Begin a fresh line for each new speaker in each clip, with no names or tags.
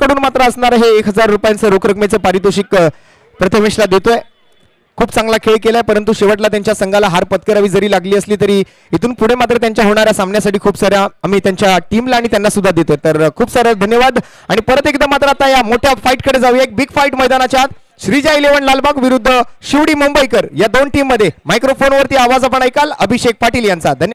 कडून मात्र असणार हे 1000 रुपयांचं रोख रकमेचं पारितोषिक प्रथमेशला देतोय. खूप चांगला खेळ केलाय, परंतु शेवटला त्यांच्या संघाला हार पत्करावी जरी लागली असली तरी इथून पुढे मात्र त्यांच्या होणाऱ्या सामन्यासाठी खूप साऱ्या आम्ही त्यांच्या टीमला आणि त्यांना सुद्धा देतोय. तर खूप सारे धन्यवाद. आणि परत एकदा मात्र आता या मोठ्या फाईट कडे जाऊया. एक बिग फाईट मैदानाच्या आत श्रीजय 11 लालबाग विरुद्ध शिवडी मुंबईकर या दोन टीम मध्ये मायक्रोफोनवरती आवाज आपण ऐकाल अभिषेक पाटील यांचा. धन्यवाद.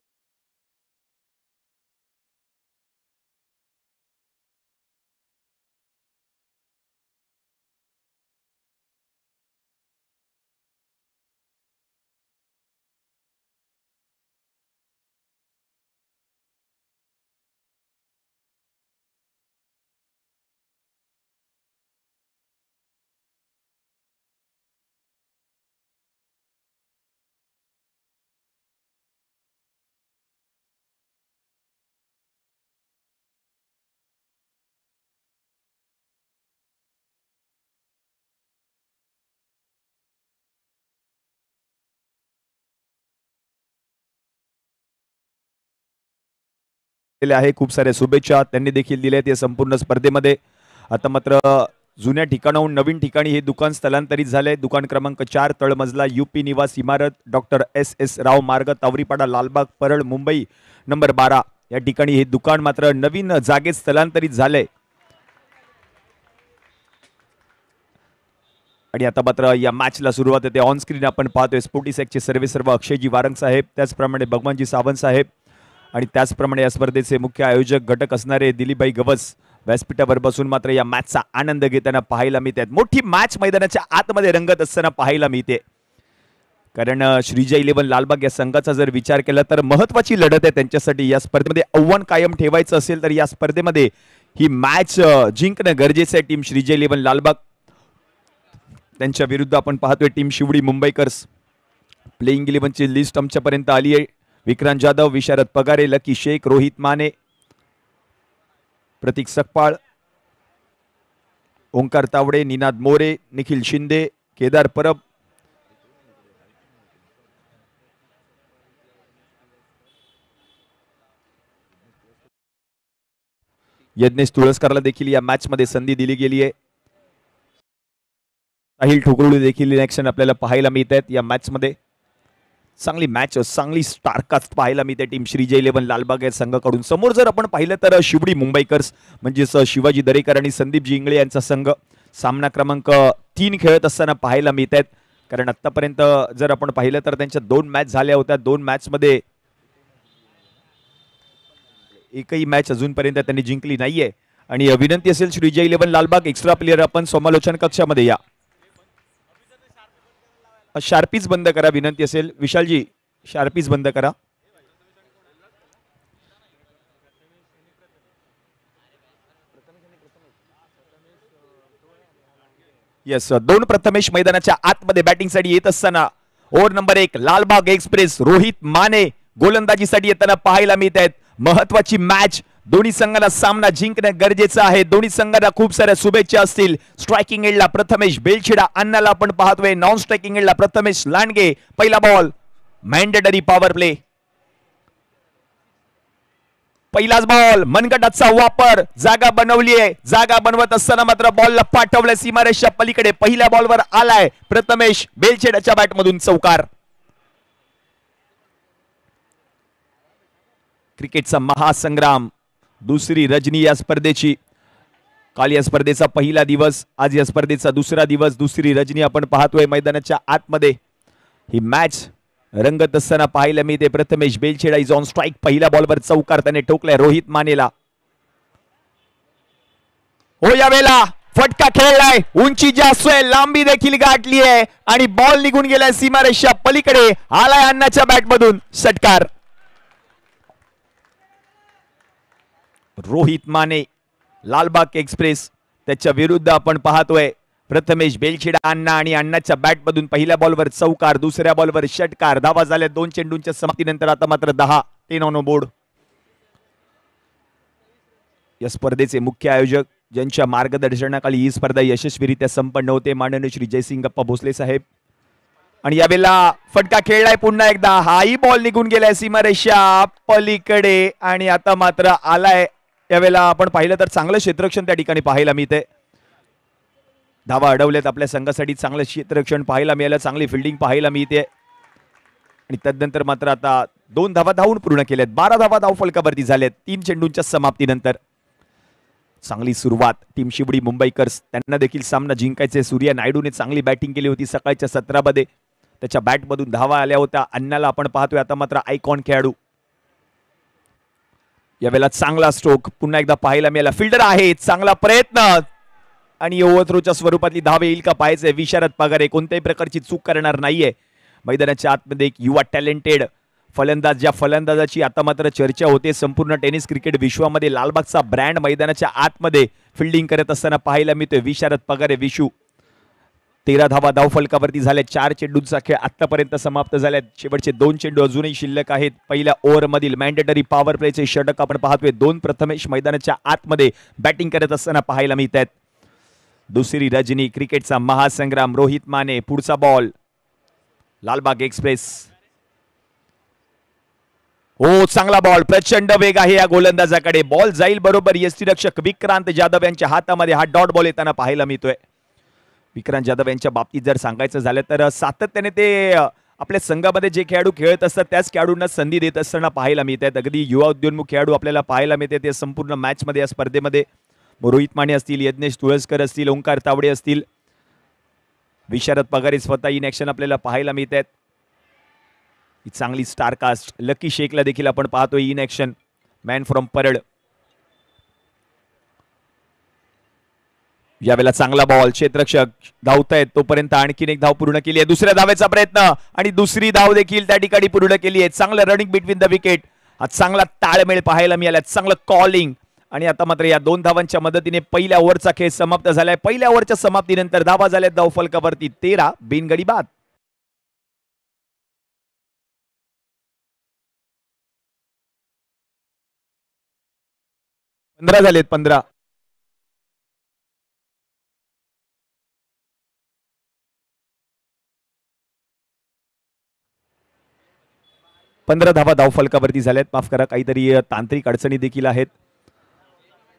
आहे खूप साऱ्या शुभेच्छा त्यांनी देखील दिल्या या संपूर्ण स्पर्धेमध्ये. आता मात्र जुन्या ठिकाणाहून नवीन ठिकाणी हे दुकान स्थलांतरित झाले. दुकान क्रमांक 4 तळमजला UP निवास इमारत डॉक्टर SS राव मार्ग तावरीपाडा लालबाग परळ मुंबई नंबर 12 या ठिकाणी हे दुकान मात्र नवीन जागेत स्थलांतरित झाले. आणि आता मात्र या मॅचला सुरुवात होते. ऑन स्क्रीन आपण पाहतोय स्पोर्टिसॅकचे सर्व अक्षयजी वारंग साहेब, त्याचप्रमाणे भगवानजी सावंत साहेब आणि त्याचप्रमाणे या स्पर्धेचे मुख्य आयोजक घटक असणारे दिलीपभाई गवस व्यासपीठावर बसून मात्र या मॅचचा आनंद घेताना पाहायला मिळते. मोठी मॅच मैदानाच्या आतमध्ये रंगत असताना पाहायला मिळते. कारण श्रीजय 11 लालबाग या संघाचा जर विचार केला तर महत्वाची लढत आहे त्यांच्यासाठी. या स्पर्धेमध्ये आव्हान कायम ठेवायचं असेल तर या स्पर्धेमध्ये ही मॅच जिंकणं गरजेचं आहे. टीम श्रीजय 11 लालबाग त्यांच्या विरुद्ध आपण पाहतोय टीम शिवडी मुंबईकर्स. प्लेइंग 11ची लिस्ट आमच्यापर्यंत आली आहे. विक्रांत जाधव, विशारद पगारे, लकी शेख, रोहित माने, प्रतीक सकपाळ, ओंकार तावडे, निनाद मोरे, निखिल शिंदे, केदार परब, यज्ञेश तुळसकरला देखील या मॅच मध्ये संधी दिली गेली आहे. साहिल ठोकरुळे देखील इन ॲक्शन आपल्याला पाहायला मिळत आहेत या मॅच मध्ये. चांगली मॅच, चांगली स्टारकास्ट पाहायला मिळते टीम श्रीजय 11 लालबाग या संघाकडून. समोर जर आपण पाहिलं तर शिवडी मुंबईकर्स म्हणजेच शिवाजी दरेकर आणि संदीप जिंगळे यांचा संघ सामना क्रमांक 3 खेळत असताना पाहायला मिळत आहेत. कारण आतापर्यंत जर आपण पाहिलं तर त्यांच्या 2 मॅच झाल्या होत्या. 2 मॅच मध्ये एकही मॅच अजूनपर्यंत त्यांनी जिंकली नाहीये. आणि विनंती असेल श्रीजय 11 लालबाग एक्स्ट्रा प्लेयर आपण समालोचन कक्षामध्ये या. शार्पीज बंद करा विनंती असेल. विशालजी शार्पीज बंद करा. येस, 2 प्रथमेश मैदानाच्या आतमध्ये बॅटिंगसाठी येत असताना over number 1 Lalbaug express Rohit Mane गोलंदाजीसाठी येताना पाहायला मिळत आहेत. महत्वाची मॅच, दोन्ही संघाला सामना जिंकणं गरजेचं आहे. दोन्ही संघाला खूप साऱ्या शुभेच्छा असतील. स्ट्रायकिंग एंडला प्रथमेश बेलछिडा अण्णाला आपण पाहतोय. नॉन स्ट्रायकिंग एंडला प्रथमेश लांडगे. पहिला बॉल मॅन्डेटरी पॉवर प्ले. पहिलाच बॉल मनगटाचा वापर. जागा बनवली आहे. जागा बनवत असताना मात्र बॉलला पाठवलं सीमारेषच्या पलीकडे. पहिल्या बॉलवर आलाय प्रथमेश बेलछिडाच्या बॅटमधून चौकार. क्रिकेटचा महासंग्राम, दुसरी रजनी या स्पर्धेची. काल या स्पर्धेचा पहिला दिवस, आज या स्पर्धेचा दुसरा दिवस, दुसरी रजनी आपण पाहतोय मैदानाच्या आतमध्ये. ही मॅच रंगत असताना पाहायला मिळते. Prathamesh Belchhida is on strike. पहिल्या बॉलवर चौकार त्याने ठोकलाय रोहित मानेला. हो, यावेळेला फटका खेळलाय. उंची जास्त आहे, लांबी देखील गाठली आहे आणि बॉल निघून गेलाय सीमारेषच्या पलीकडे. आलाय अण्णाच्या बॅटमधून षटकार. रोहित माने लालबाग एक्सप्रेस त्याच्या विरुद्ध आपण पाहतोय प्रथमेश बेलछिडा अण्णा आणि अण्णाच्या बॅटमधून पहिल्या बॉलवर चौकार, दुसऱ्या बॉलवर षटकार. धावा झाल्या 2 चेंडूंच्या समाप्तीनंतर. आता मात्र 10 ऑन बोर्ड. या स्पर्धेचे मुख्य आयोजक ज्यांच्या मार्गदर्शनाखाली ही स्पर्धा यशस्वीरित्या संपन्न होते माननीय श्री जयसिंगप्पा भोसले साहेब. आणि यावेळेला फटका खेळलाय पुन्हा एकदा. हाही बॉल निघून गेलाय सीमारेषा पलीकडे आणि आता मात्र आलाय यावेळेला आपण पाहिलं तर चांगलं क्षेत्ररक्षण त्या ठिकाणी पाहायला मिळते. धावा अडवलेत आपल्या संघासाठी, चांगलं क्षेत्ररक्षण पाहायला मिळालं, चांगली फिल्डिंग पाहायला मिळते. आणि तदनंतर मात्र आता 2 धावा धावून पूर्ण केल्यात. 12 धावा धावफलकावरती झाल्यात 3 चेंडूंच्या समाप्तीनंतर. चांगली सुरुवात टीम शिवडी मुंबईकर्स, त्यांना देखील सामना जिंकायचे. सूर्या नायडूने चांगली बॅटिंग केली होती सकाळच्या सत्रामध्ये, त्याच्या बॅटमधून धावा आल्या होत्या. अन्नाला आपण पाहतोय आता मात्र आयकॉन खेळाडू. यावेळेला चांगला स्ट्रोक पुन्हा एकदा पाहायला मिळाला. फिल्डर आहे, चांगला प्रयत्न आणि ओव्हरथ्रोच्या स्वरूपातली धाव येईल का पाहायचंय. विशारद पगारे कोणत्याही प्रकारची चूक करणार नाहीये. मैदानाच्या आतमध्ये एक युवा टॅलेंटेड फलंदाज, ज्या फलंदाजाची आता मात्र चर्चा होते संपूर्ण टेनिस क्रिकेट विश्वामध्ये. लालबागचा ब्रँड मैदानाच्या आतमध्ये फिल्डिंग करत असताना पाहायला मिळतोय विशारद पगारे. विशू 13 धावा धावफलकावरती झाल्या. 4 चेंडूंचा खेळ आतापर्यंत समाप्त झाल्यात. शेवटचे 2 चेंडू अजूनही शिल्लक आहेत. पहिल्या ओव्हरमधील मॅन्डेटरी पॉवर प्लेचे षटक आपण पाहतोय. 2 प्रथमेश मैदानाच्या आतमध्ये बॅटिंग करत असताना पाहायला मिळत आहेत. दुसरी रजनी, क्रिकेटचा महासंग्राम, रोहित माने. पुढचा बॉल लालबाग एक्सप्रेस. हो, चांगला बॉल, प्रचंड वेग आहे या गोलंदाजाकडे. बॉल जाईल बरोबर यष्टीरक्षक विक्रांत जाधव यांच्या हातामध्ये. हा डॉट बॉल येताना पाहायला मिळतोय. विक्रांत जाधव यांच्या बाबतीत जर सांगायचं झालं तर सातत्याने ते आपल्या संघामध्ये जे खेळाडू खेळत असतात त्याच खेळाडूंना संधी देत असताना पाहायला मिळत आहेत. अगदी युवा उद्योन्मुख खेळाडू आपल्याला पाहायला मिळते ते संपूर्ण मॅचमध्ये या स्पर्धेमध्ये. रोहित माने असतील, यज्ञेश तुळसकर असतील, ओंकार तावडे असतील, विशारद पगारे स्वतः इन ऍक्शन आपल्याला पाहायला मिळत आहेत. ही चांगली स्टारकास्ट. लकी शेखला देखील आपण पाहतोय in action, man from Parel. यावेळेला चांगला बॉल, क्षेत्ररक्षक धावतायत तोपर्यंत आणखीन एक धाव पूर्ण केली आहे. दुसऱ्या धावेचा प्रयत्न आणि दुसरी धाव देखील त्या ठिकाणी पूर्ण केली आहे. चांगलं रनिंग बिटवीन द विकेट. हा चांगला ताळमेळ पाहायला मिळाला, चांगलं कॉलिंग. आणि आता मात्र या 2 धावांच्या मदतीने पहिल्या ओव्हरचा खेळ समाप्त झालाय. पहिल्या ओव्हरच्या समाप्तीनंतर धावा झाल्यात धावफलकावरती 13 बिनगडी बाद. 15 झालेत. 15 धावा धावफलकावरती झाल्यात. माफ करा, काहीतरी तांत्रिक अडचणी देखील आहेत.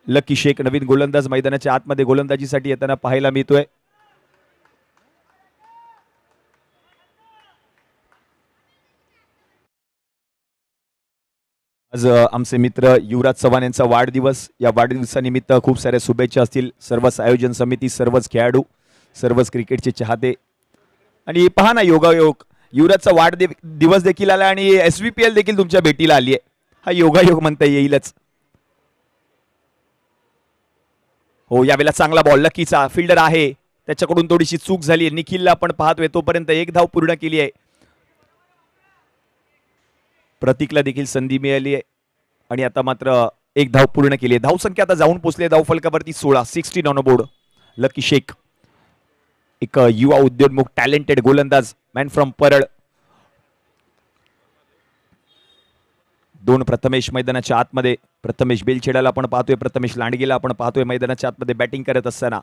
लकी शेख नवीन गोलंदाज मैदानाच्या आतमध्ये गोलंदाजीसाठी येताना पाहायला मिळतोय. आज आमचे मित्र युवराज चव्हाण यांचा वाढदिवस. या वाढदिवसानिमित्त खूप साऱ्या शुभेच्छा असतील. सर्वच आयोजन समिती, सर्वच खेळाडू, सर्वच क्रिकेटचे चाहते. आणि पहा ना, योगायोग युवराजचा वाढदिवस देखील आला आणि SVPL देखील तुमच्या भेटीला आली आहे. हा योगायोग म्हणता येईलच. हो, यावेळेला चांगला बॉल, लकीचा. फिल्डर आहे, त्याच्याकडून थोडीशी चूक झाली. निखिलला आपण पाहतोय तोपर्यंत 1 धाव पूर्ण केली आहे. प्रतीकला देखील संधी मिळाली आहे आणि आता मात्र 1 धाव पूर्ण केली आहे. धावसंख्या आता जाऊन पोहोचली धावफलकावरती 16 ऑन बोर्ड. लकी शेख एक युवा उद्योन्मुख टॅलेंटेड गोलंदाज, मॅन फ्रॉम परळ. 2 प्रथमेश मैदानाच्या आतमध्ये. प्रथमेश बेलछेडाला आपण पाहतोय, प्रथमेश लांडगेला आपण पाहतोय मैदानाच्या आतमध्ये बॅटिंग करत असताना.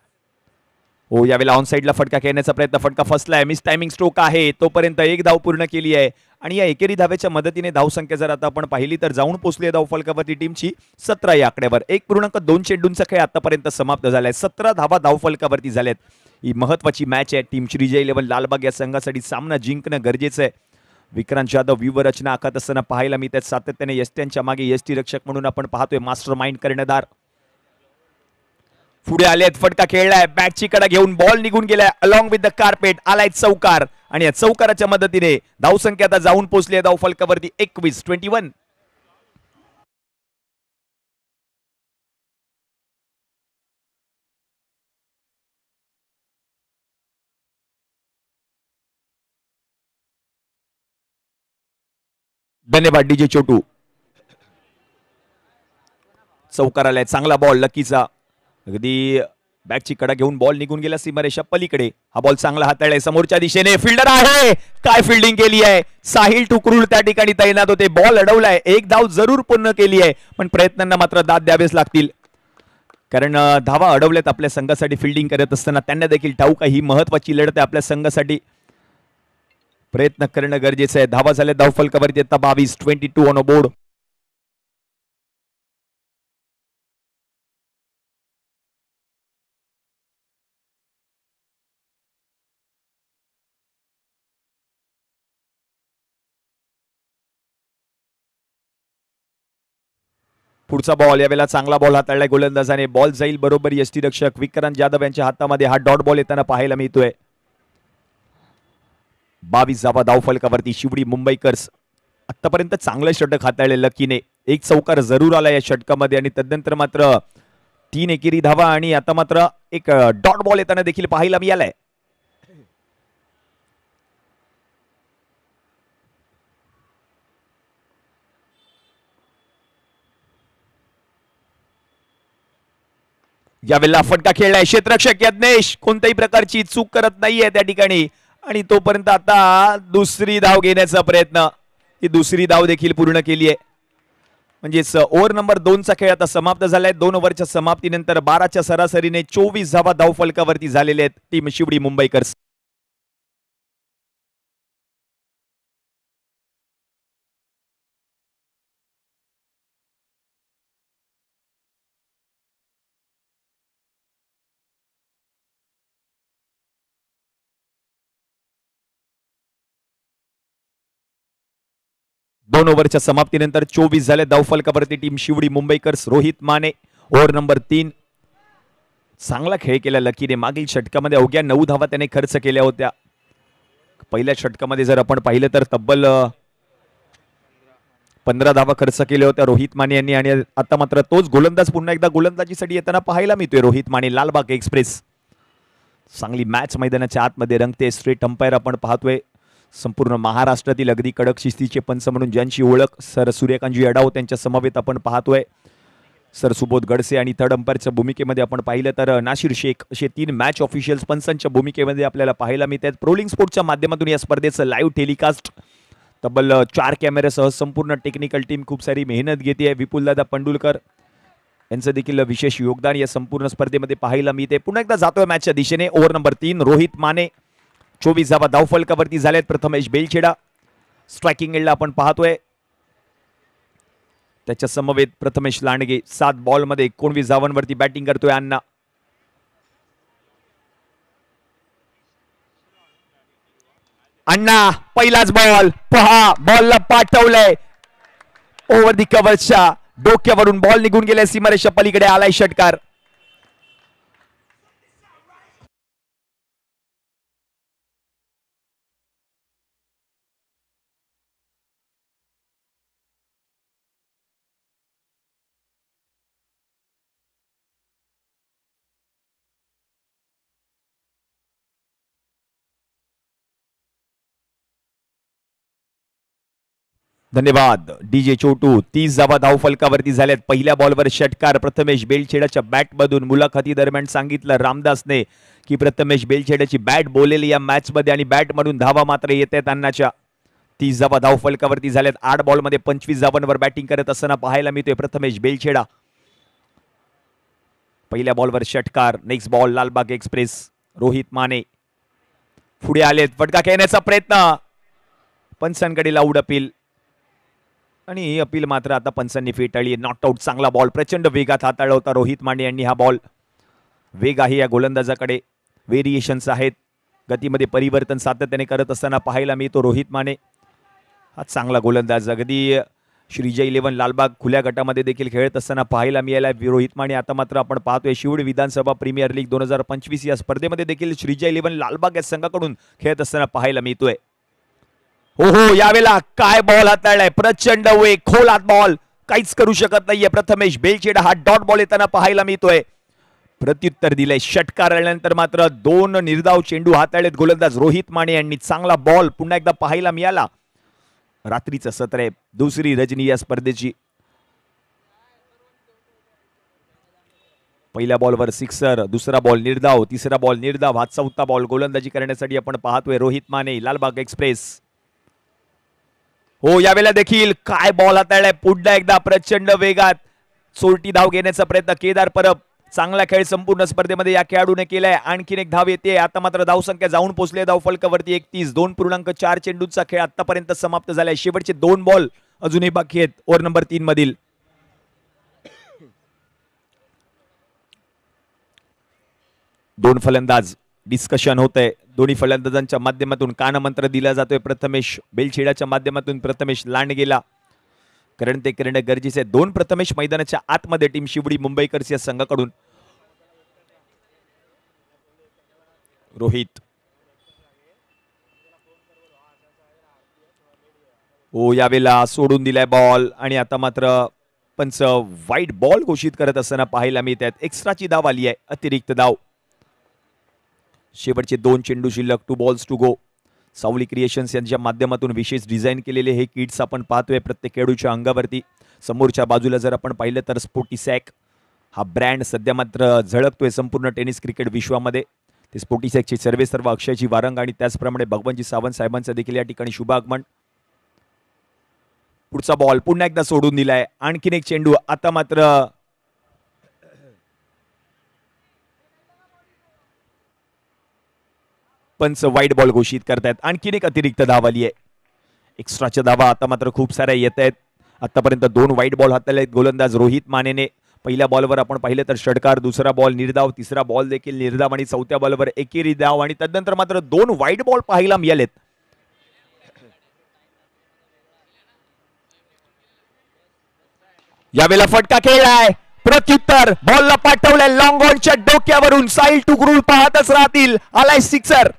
हो, यावेळेला ऑन साईडला फटका खेळण्याचा प्रयत्न, फटका फसलाय. मिस टायमिंग स्ट्रोक आहे, तोपर्यंत 1 धाव पूर्ण केली आहे. आणि या एकेरी धावेच्या मदतीने धावसंख्या जर आता आपण पाहिली तर जाऊन पोहोचली आहे धावफलकावरती टीमची 17 या आकड्यावर. 1.2 चेंडूंचा खेळ आतापर्यंत समाप्त झालाय. 17 धावा धावफलकावरती झाल्यात. ही महत्वाची मॅच आहे. टीम श्रीजय 11 लालबाग या संघासाठी सामना जिंकणं गरजेचं आहे. विक्रांत जाधव व्यूहरचना आखत असताना पाहायला मिळतात. सातत्याने यष्ट्यांच्या मागे यष्टीरक्षक म्हणून आपण पाहतोय मास्टर माइंड कर्णधार. पुढे आलेत, फटका खेळलाय, बॅटची कडा घेऊन बॉल निघून गेलाय अलॉंग विथ द कार्पेट. आलाय चौकार आणि या चौकाराच्या मदतीने धावसंख्या आता जाऊन पोहोचली आहे धावफलकावरती 21. धन्यवाद डीजे छोटू. चौकार आलाय, चांगला बॉल लकीचा. अगदी बॅटची कडा घेऊन बॉल निघून गेला सीमारेषा पलीकडे. हा बॉल चांगला हाताळलाय समोरच्या दिशेने. फिल्डर आहे, काय फिल्डिंग केली आहे. साहिल टुकरूल त्या ठिकाणी तैनात होते. बॉल अडवलाय. 1 धाव जरूर पूर्ण केली आहे, पण प्रयत्नांना मात्र दाद द्यावेच लागतील. कारण धावा अडवल्यात आपल्या संघासाठी फिल्डिंग करत असताना. त्यांना देखील ठाऊक आहे ही महत्वाची लढत आहे आपल्या संघासाठी. प्रयत्न करणं गरजेचं आहे. धावा झाल्या धावफलकावरती आता 22 ऑन बोर्ड. पुढचा बॉल यावेळेला चांगला बॉल हाताळलाय गोलंदाजाने. बॉल जाईल बरोबर यष्टीरक्षक विक्रांत जाधव यांच्या हातामध्ये. हा डॉट बॉल येताना पाहायला मिळतोय. 22 धावा धावफलकावरती शिवडी मुंबईकर्स. आतापर्यंत चांगलं षटक हाताळले लकीने. एक चौकार जरूर आला या षटकामध्ये आणि तदनंतर मात्र 3 एकेरी धावा आणि आता मात्र एक डॉट बॉल येताना देखील पाहायला मिळालाय. यावेळेला फटका खेळलाय क्षेत्ररक्षक यज्ञेश. कोणत्याही प्रकारची चूक करत नाहीये त्या ठिकाणी आणि तोपर्यंत आता दुसरी धाव घेण्याचा प्रयत्न. ही दुसरी धाव देखील पूर्ण केली आहे. म्हणजेच ओव्हर नंबर 2चा खेळ आता समाप्त झालाय. 2 ओव्हरच्या समाप्तीनंतर 12च्या सरासरीने 24 धावा धावफलकावरती झालेले आहेत टीम शिवडी मुंबईकर्स. दोन ओव्हरच्या समाप्तीनंतर 24 झाले धावफलकावरती team Shivdi Mumbaikars. Rohit Mane over number 3. चांगला खेळ केला लकीने. मागील षटकामध्ये अवघ्या 9 धावा त्याने खर्च केल्या होत्या. पहिल्या षटकामध्ये जर आपण पाहिलं तर तब्बल 15 धावा खर्च केल्या होत्या रोहित माने यांनी आणि आता मात्र तोच गोलंदाज पुन्हा एकदा गोलंदाजीसाठी येताना पाहायला मिळतोय. रोहित माने. लालबाग एक्सप्रेस. चांगली मॅच मैदानाच्या आतमध्ये रंगते. स्ट्रेट अंपायर आपण पाहतोय. संपूर्ण महाराष्ट्रातील अगदी कडक शिस्तीचे पंच म्हणून ज्यांची ओळख सर सूर्यकांतजी अडाव त्यांच्या समवेत आपण पाहतोय. सर सुबोध गडसे आणि थर्ड अंपायरच्या भूमिकेमध्ये आपण पाहिलं तर नाशिर शेख असे 3 मॅच ऑफिशियल्स पंचांच्या भूमिकेमध्ये आपल्याला पाहायला मिळतात. प्रोलिंग स्पोर्ट्सच्या माध्यमातून या स्पर्धेचं लाईव्ह टेलिकास्ट तब्बल 4 कॅमेऱ्यासह संपूर्ण टेक्निकल टीम खूप सारी मेहनत घेते. विपुलदादा पंडुलकर यांचं देखील विशेष योगदान या संपूर्ण स्पर्धेमध्ये पाहायला मिळते. पुन्हा एकदा जातोय मॅचच्या दिशेने. Over number 3. रोहित माने 24 धावा धावफलकावरती झालेत. प्रथमेश बेलछेडा स्ट्रायकिंग एंडला आपण पाहतोय. त्याच्या समवेत प्रथमेश लांडगे. 7 बॉलमध्ये 19 धावांवरती बॅटिंग करतोय अण्णा. अण्णा पहिलाच बॉल पहा. बॉलला पाठवलंय ओव्हर दी कव्हरच्या डोक्यावरून. बॉल निघून गेलाय सीमारेषा पलीकडे. आलाय षटकार. धन्यवाद डीजे छोटू. 30 धावा धावफलकावरती झाल्यात. पहिल्या बॉलवर षटकार प्रथमेश बेलछेडाच्या बॅटमधून. मुलाखती दरम्यान सांगितलं रामदासने की प्रथमेश बेलछेडाची बॅट बोलेली या मॅच मध्ये आणि बॅट मधून धावा मात्र येत आहेत अण्णाच्या. 30 धावा धावफलकावरती झाल्यात. 8 बॉलमध्ये 25 धावांवर बॅटिंग करत असताना पाहायला मिळतोय प्रथमेश बेलछेडा. पहिल्या बॉलवर षटकार. Next ball Lalbaug express. Rohit Mane पुढे आलेत. फटका खेळण्याचा प्रयत्न. पंचांकडे लाऊड अपील आणि ही अपील मात्र आता पंचांनी फेटाळली. Not out. चांगला बॉल प्रचंड वेगात हाताळला होता रोहित माने यांनी हा बॉल. वेग आहे या गोलंदाजाकडे. व्हेरिएशन्स आहेत. गतीमध्ये परिवर्तन सातत्याने करत असताना पाहायला मिळतो रोहित माने. हा चांगला गोलंदाज. अगदी श्रीजय 11 लालबाग खुल्या गटामध्ये देखील खेळत असताना पाहायला मिळाला रोहित माने. आता मात्र आपण पाहतोय शिवडी विधानसभा प्रीमियर लीग 2025 या स्पर्धेमध्ये देखील श्रीजय 11 लालबाग या संघाकडून खेळत असताना पाहायला मिळतोय. हो यावेळेला काय बॉल हाताळलाय. प्रचंड वेग. खोलात बॉल. काहीच करू शकत नाहीये प्रथमेश बेलछेडा. हा डॉट बॉल येताना पाहायला मिळतोय. प्रत्युत्तर दिलंय. षटकार आल्यानंतर मात्र 2 निर्धाव चेंडू हाताळलेत गोलंदाज रोहित माने यांनी. चांगला बॉल पुन्हा एकदा पाहायला मिळाला. रात्रीचं सत्र आहे. दुसरी रजनी या स्पर्धेची. पहिल्या बॉलवर सिक्सर. दुसरा बॉल निर्धाव. तिसरा बॉल निर्धाव. हा 4था बॉल गोलंदाजी करण्यासाठी आपण पाहतोय रोहित माने. लालबाग एक्सप्रेस. हो यावेळेला देखील काय बॉल हाताळलाय. पुन्हा एकदा प्रचंड वेगात चोरटी धाव घेण्याचा प्रयत्न केदार परब. चांगला खेळ संपूर्ण स्पर्धेमध्ये या खेळाडूने केलाय. आणखीन एक धाव येते. आता मात्र धावसंख्या जाऊन पोहोचले धावफलकावरती 31. 2.4 चेंडूंचा खेळ आतापर्यंत समाप्त झालाय. शेवटचे 2 बॉल अजूनही बाकी आहेत ओव्हर नंबर 3 मधील. दोन फलंदाज डिस्कशन होतंय. दोन्ही फलंदाजांच्या माध्यमातून कानमंत्र दिला जातोय. प्रथमेश बेलछेडाच्या माध्यमातून प्रथमेश लांडगेला. कारण ते करणं गरजेचं आहे. 2 प्रथमेश मैदानाच्या आतमध्ये टीम शिवडी मुंबईकर्स या संघाकडून. रोहित यावेळेला सोडून दिलाय बॉल आणि आता मात्र पंच वाईट बॉल घोषित करत असताना पाहायला मिळतात. एक्स्ट्राची धाव आली आहे, अतिरिक्त धाव. शेवटचे 2 चेंडू शिल्लक. 2 बॉल्स टू गो. सावली क्रिएशन्स यांच्या माध्यमातून विशेष डिझाईन केलेले हे किट्स आपण पाहतोय प्रत्येक खेळाडूच्या अंगावरती. समोरच्या बाजूला जर आपण पाहिलं तर स्पोर्टिसॅक हा ब्रँड सध्या मात्र झळकतोय संपूर्ण टेनिस क्रिकेट विश्वामध्ये. ते स्पोर्टिसॅकचे सर्वेसर्वा अक्षयजी वारंग आणि त्याचप्रमाणे भगवानजी सावंत साहेबांचं देखील या ठिकाणी शुभागमन. पुढचा बॉल पुन्हा एकदा सोडून दिलाय. आणखीन एक चेंडू. आता मात्र पंच वाईट बॉल घोषित करतायत. आणखीन एक अतिरिक्त धाव आली आहे. एक्स्ट्राच्या धावा आता मात्र खूप साऱ्या येत आहेत. आतापर्यंत 2 वाईट बॉल हाताळले आहेत गोलंदाज रोहित मानेने. पहिल्या बॉलवर आपण पाहिलं तर षटकार, दुसरा बॉल निर्धाव, तिसरा बॉल देखील निर्धाव आणि चौथ्या बॉलवर एकेरी धाव आणि तदनंतर मात्र 2 वाईट बॉल पाहायला मिळालेत. यावेळेला फटका खेळलाय. प्रत्युत्तर बॉलला पाठवलंय लॉंग ऑनच्या डोक्यावरून. साईल टुकरूल पाहतच राहतील. आलाय सिक्सर.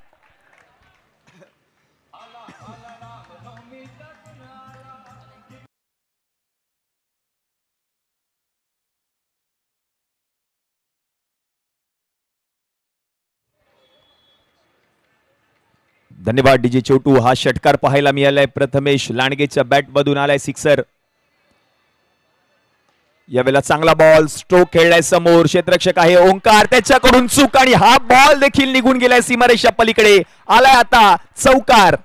धन्यवाद डीजे छोटू. हा षटकार पाहायला मिळालाय. प्रथमेश लांडगेच्या बॅट मधून आलाय सिक्सर. यावेळेला चांगला बॉल स्ट्रोक खेळलाय. समोर क्षेत्ररक्षक आहे ओंकार, त्याच्याकडून चूक आणि हा बॉल देखील निघून गेलाय सीमारेषा पलीकडे. आलाय आता चौकार.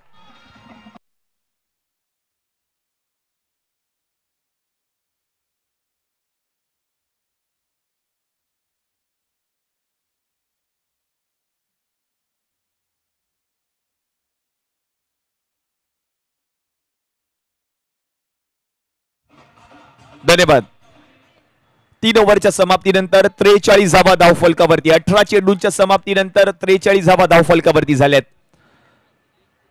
धन्यवाद. 3 ओव्हरच्या समाप्तीनंतर 43 धावा धावफलकावरती. 18 चेंडूंच्या समाप्तीनंतर 43 धावा धावफलकावरती झाल्यात.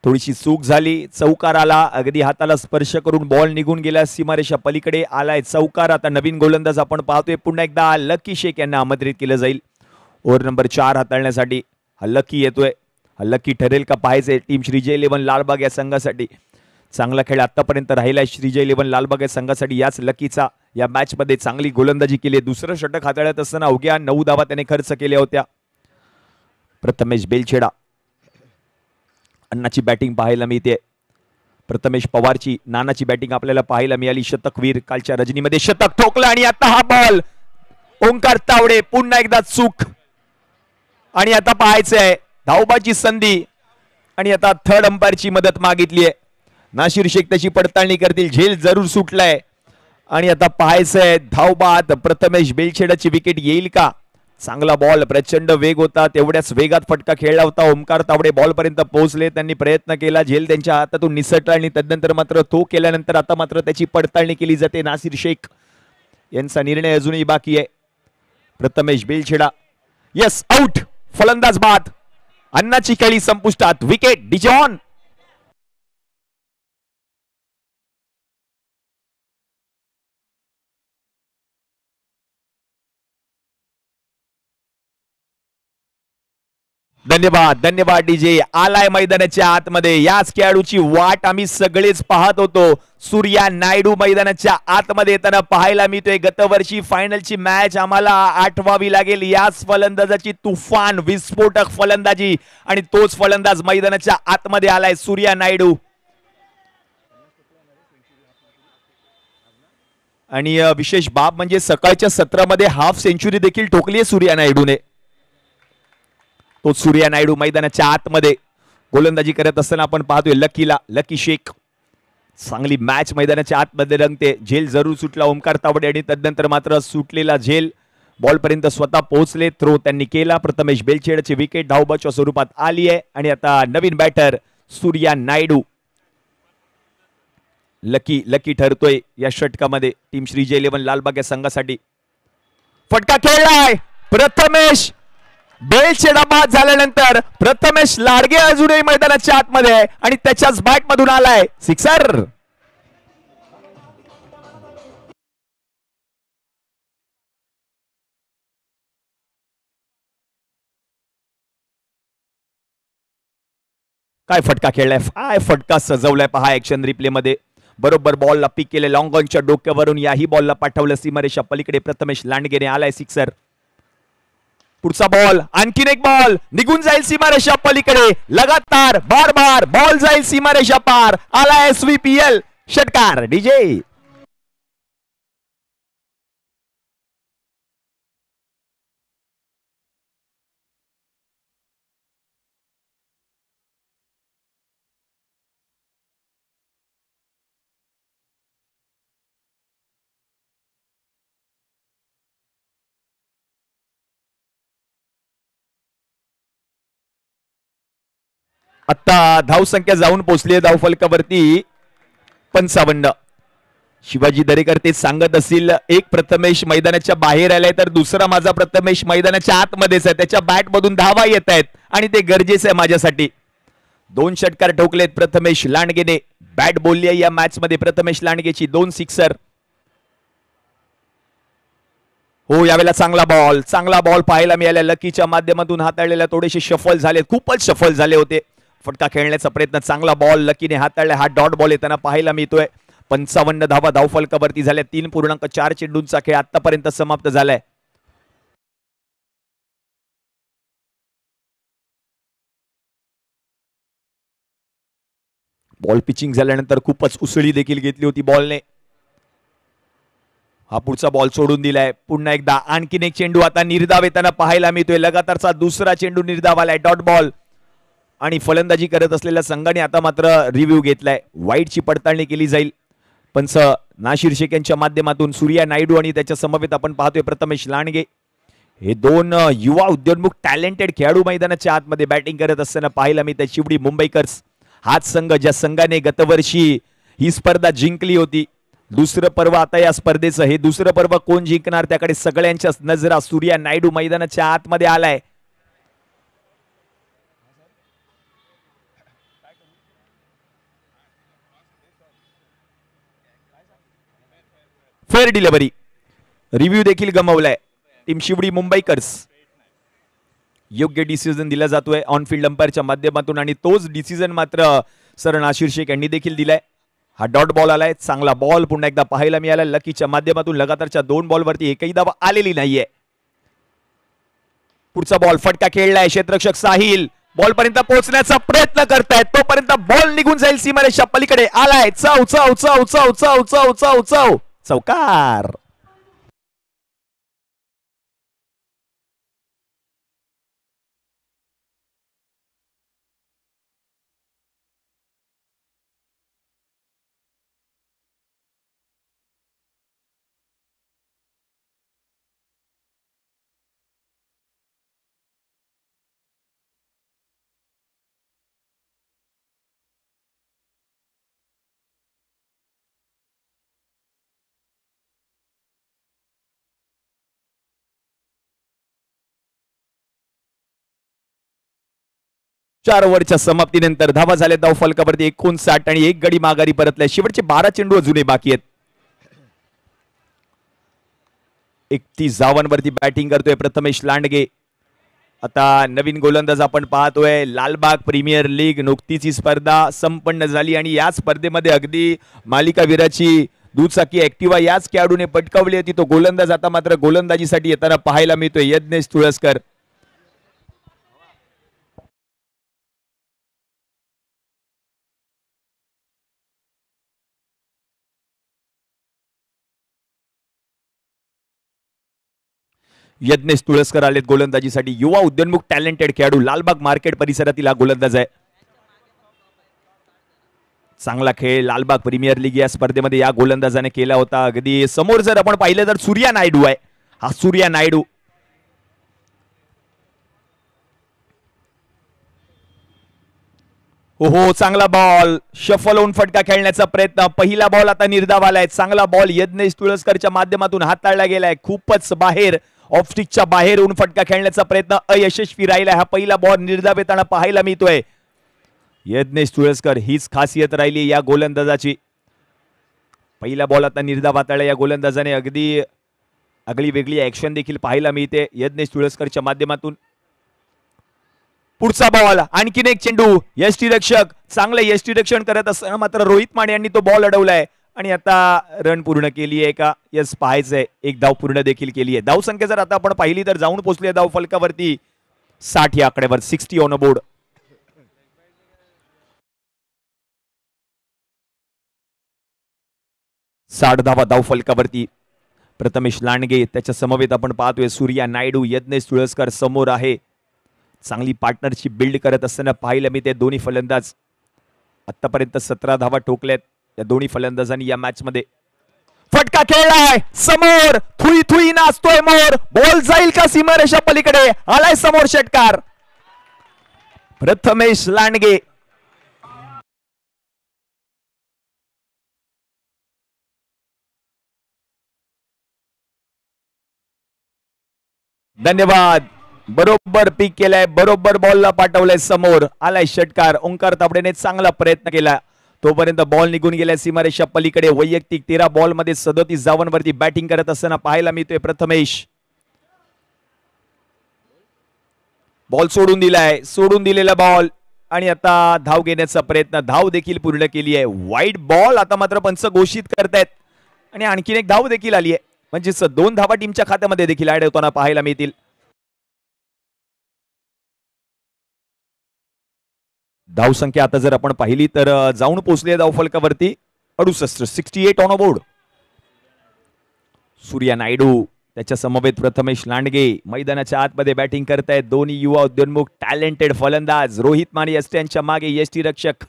थोडीशी चूक झाली. चौकार आला. अगदी हाताला स्पर्श करून बॉल निघून गेला सीमारेषा पलीकडे. आलाय चौकार. आता नवीन गोलंदाज आपण पाहतोय. पुन्हा एकदा लकी शेख यांना आमंत्रित केलं जाईल ओव्हर नंबर 4 हाताळण्यासाठी. हा लकी येतोय. हा लकी ठरेल का पाहायचंय टीम श्रीजय 11 लालबाग या संघासाठी. चांगला खेळ आतापर्यंत राहिलाय श्रीजय 11 लालबाग या संघासाठी. याच लकीचा या मॅच मध्ये चांगली गोलंदाजी केली. दुसरं षटक हाताळत असताना अवघ्या 9 धावा त्याने खर्च केल्या होत्या. प्रथमेश बेलछेडा. अण्णाची बॅटिंग पाहायला मिळते. प्रथमेश पवारची नानाची बॅटिंग आपल्याला पाहायला मिळाली. शतकवीर कालच्या रजनीमध्ये शतक ठोकलं आणि आता हा बॉल ओंकार तावडे. पुन्हा एकदा चूक आणि आता पाहायचंय धावबाची संधी आणि आता थर्ड अंपायरची मदत मागितली आहे. नाशिर शेख त्याची पडताळणी करतील. झेल जरूर सुटलाय आणि आता पाहायचंय धावबाद. प्रथमेश बेलछेडाची विकेट येईल का. चांगला बॉल, प्रचंड वेग होता. तेवढ्याच वेगात फटका खेळला होता. ओंकार तावडे बॉल पर्यंत पोहोचले. त्यांनी प्रयत्न केला. झेल त्यांच्या हातातून निसटला आणि तदनंतर मात्र तो केल्यानंतर आता मात्र त्याची पडताळणी केली जाते. नासिर शेख यांचा निर्णय अजूनही बाकी आहे. Prathamesh Belchheda is out. फलंदाज बाद. अण्णाची खेळी संपुष्टात. विकेट डिजॉन. धन्यवाद. धन्यवाद डीजे. आलाय मैदानाच्या आतमध्ये. याच खेळाडूची वाट आम्ही सगळेच पाहत होतो. सूर्या नायडू मैदानाच्या आतमध्ये येताना पाहायला मिळतोय. गतवर्षी फायनलची मॅच आम्हाला आठवावी लागेल. याच फलंदाजाची तुफान विस्फोटक फलंदाजी आणि तोच फलंदाज मैदानाच्या आतमध्ये आलाय सूर्या नायडू. आणि विशेष बाब म्हणजे सकाळच्या सत्रामध्ये हाफ सेंचुरी देखील ठोकली आहे सूर्या नायडूने. तो सूर्या नायडू मैदानाच्या आतमध्ये गोलंदाजी करत असताना आपण पाहतोय लकीला. लकी शेख चांगली मॅच मैदानाच्या आतमध्ये रंगते. झेल जरूर सुटला ओंकार तावडे आणि तदनंतर मात्र सुटलेला झेल बॉल पर्यंत स्वतः पोहोचले. थ्रो त्यांनी केला. प्रथमेश बेलछेडची विकेट धावबाच्या स्वरूपात आली आहे आणि आता नवीन बॅटर सूर्या नायडू. लकी ठरतोय या षटकामध्ये टीम श्रीजय 11 लालबाग या संघासाठी. फटका खेळलाय. प्रथमेश बेलछेडा बाद झाल्यानंतर प्रथमेश लाडगे अजूनही मैदानाच्या आतमध्ये आहे आणि त्याच्याच बॅट मधून आलाय सिक्सर. काय फटका खेळलाय, काय फटका सजवलाय पहा ऍक्शन रिप्ले मध्ये. बरोबर बॉलला पिक केले, लॉंग ऑनच्या डोक्यावरून याही बॉलला पाठवलं सीमारेषा पलीकडे. प्रथमेश लांडगेने आलाय सिक्सर. पुढचा बॉल, आणखीन एक बॉल निघून जाईल सीमारेषा पलीकडे. लगातार बार बार बॉल जाईल सीमारेषा पार. आलाय SVPL षटकार. डीजे आता धावसंख्या जाऊन पोहोचली आहे धावफलकावरती 55. शिवाजी दरेकर ते सांगत असतील, एक प्रथमेश मैदानाच्या बाहेर आलाय तर दुसरा माझा प्रथमेश मैदानाच्या आतमध्येच आहे. त्याच्या बॅट मधून धावा येत आहेत आणि ते गरजेचं आहे माझ्यासाठी. 2 षटकार ठोकलेत प्रथमेश लांडगेने. बॅट बोलली आहे या मॅच मध्ये प्रथमेश लांडगेची. 2 सिक्सर. हो, यावेळेला चांगला बॉल पाहायला मिळाला. लकीच्या माध्यमातून हाताळलेला. थोडेसे शफल झाले, खूपच शफल झाले होते. फटका खेळण्याचा प्रयत्न, चांगला बॉल लकीने हाताळला. हा डॉट बॉल येताना पाहायला मिळतोय. 55 धावा धावफलकावरती झाल्या. 3.4 चेंडूंचा खेळ आतापर्यंत समाप्त झालाय. बॉल पिचिंग झाल्यानंतर खूपच उसळी देखील घेतली होती बॉलने. हा पुढचा बॉल सोडून दिलाय. पुन्हा एकदा आणखीन एक चेंडू आता निर्धाव येताना पाहायला मिळतोय. लगातारचा दुसरा चेंडू निर्धाव आलाय. Dot ball. आणि फलंदाजी करत असलेल्या संघाने आता मात्र रिव्ह्यू घेतलाय. वाईटची पडताळणी केली जाईल. पंच नाशिर शेख यांच्या माध्यमातून सूर्या नायडू आणि त्याच्या समवेत आपण पाहतोय प्रथमेश लांडगे. हे 2 युवा उद्योन्मुख टॅलेंटेड खेळाडू मैदानाच्या आतमध्ये बॅटिंग करत असताना पाहायला मिळतात. चिवडी मुंबईकर्स हाच संघ ज्या संघाने गतवर्षी ही स्पर्धा जिंकली होती. दुसरं पर्व आता या स्पर्धेचं. हे दुसरं पर्व कोण जिंकणार त्याकडे सगळ्यांच्या नजरा. सूर्या नायडू मैदानाच्या आतमध्ये आलाय. Fair delivery. रिव्ह्यू देखील गमावलाय टीम शिवडी मुंबईकर्स. योग्य डिसिजन दिला जातोय ऑन फील्ड अंपायरच्या माध्यमातून आणि तोच डिसिजन मात्र सर नाशिर शेख यांनी देखील दिलाय. हा डॉट बॉल आलाय. चांगला बॉल पुन्हा एकदा पाहायला मिळाला. लकीच्या माध्यमातून लगातारच्या 2 बॉलवरती एकही धाव आलेली नाहीये. पुढचा बॉल फटका खेळलाय. क्षेत्ररक्षक साहिल बॉल पर्यंत पोहोचण्याचा प्रयत्न करतायत. तोपर्यंत बॉल निघून जाईल सीमारेषा पलीकडे. आलाय. चौ चौ चौ चौ चौ चौ चौ चौ चौकार. चार ओव्हरच्या समाप्तीनंतर धावा झाल्या धावफलकावरती 59 आणि 1 गडी माघारी परतलाय. शेवटचे 12 चेंडू अजूनही बाकी आहेत. 31 धावांवरती बॅटिंग करतोय प्रथमेश लांडगे. आता नवीन गोलंदाज आपण पाहतोय. लालबाग प्रीमियर लीग नुकतीच ही स्पर्धा संपन्न झाली आणि या स्पर्धेमध्ये अगदी मालिकावीराची दुचाकी ऍक्टिव्हा याच खेळाडूने पटकावली होती. तो गोलंदाज आता मात्र गोलंदाजीसाठी येताना पाहायला मिळतोय. यज्ञेश तुळसकर. यज्ञेश तुळसकर आलेत गोलंदाजीसाठी. युवा उद्योन्मुख टॅलेंटेड खेळाडू. लालबाग मार्केट परिसरातील हा गोलंदाज आहे. चांगला खेळ लालबाग प्रीमियर लीग या स्पर्धेमध्ये या गोलंदाजाने केला होता. अगदी समोर जर आपण पाहिलं तर सूर्या नायडू आहे. हा सूर्या नायडू. हो, चांगला बॉल. शफल होऊन फटका खेळण्याचा प्रयत्न. पहिला बॉल आता निर्धाव आलाय. चांगला बॉल यज्ञेश तुळसकरच्या माध्यमातून हाताळला गेलाय. खूपच बाहेर ऑफ स्टिकच्या बाहेर होऊन फटका खेळण्याचा प्रयत्न अयशस्वी राहिला. हा पहिला बॉल निर्धाव येताना पाहायला मिळतोय. यज्ञेश तुळसकर हीच खासियत राहिली या गोलंदाजाची. पहिला बॉल आता निर्धाव हाताळला या गोलंदाजाने. अगदी आगळी वेगळी ऍक्शन देखील पाहायला मिळते यज्ञेश तुळसकरच्या माध्यमातून. पुढचा बॉल आणखीन एक चेंडू यष्टीरक्षक चांगलं यष्टीरक्षण करत असताना मात्र रोहित माने यांनी तो बॉल अडवलाय आणि आता रन पूर्ण केली आहे का यस पाहायचंय एक धाव पूर्ण देखील केली आहे धाव संख्या जर आता आपण पाहिली तर जाऊन पोहोचली आहे धाव फलकावरती 60 या आकड्यावर 60 ऑन बोर्ड 60 धावा धाव फलकावरती प्रथमेश लांडगे त्याच्या समवेत आपण पाहतोय सूर्या नायडू यज्ञेश तुळसकर समोर आहे चांगली पार्टनरशिप बिल्ड करत असताना पाहिलं मी ते दोन्ही फलंदाज आतापर्यंत 17 धावा ठोकल्यात या दोन्ही फलंदाजांनी या मॅच मध्ये फटका खेळलाय समोर थुई थुई नाचतोय मोर बॉल जाईल का सीमारेषा पलीकडे आलाय समोर षटकार प्रथमेश लांडगे धन्यवाद बरोबर पीक केलाय बरोबर बॉलला पाठवलंय समोर आलाय षटकार ओंकार ताबडेने चांगला प्रयत्न केला तोपर्यंत बॉल निघून गेलाय सीमारेषा पलीकडे वैयक्तिक 13 बॉल मध्ये 37 धावांवरती बॅटिंग करत असताना पाहायला मिळतोय प्रथमेश बॉल सोडून दिलेला बॉल आणि आता धाव घेण्याचा प्रयत्न धाव देखील पूर्ण केली आहे वाईट बॉल आता मात्र पंच घोषित करतायत आणि आणखीन एक धाव देखील आली आहे म्हणजेच 2 धावा टीमच्या खात्यामध्ये देखील ऍड होताना पाहायला मिळतील धावसंख्या आता जर आपण पाहिली तर जाऊन पोहोचली धाव फलकावरती 68 ऑन बोर्ड सूर्या नायडू त्याच्या समवेत प्रथमेश लांडगे मैदानाच्या आतमध्ये बॅटिंग करतायत दोन्ही युवा उद्योन्मुख टॅलेंटेड फलंदाज रोहित माने असते यांच्या मागे यष्टीरक्षक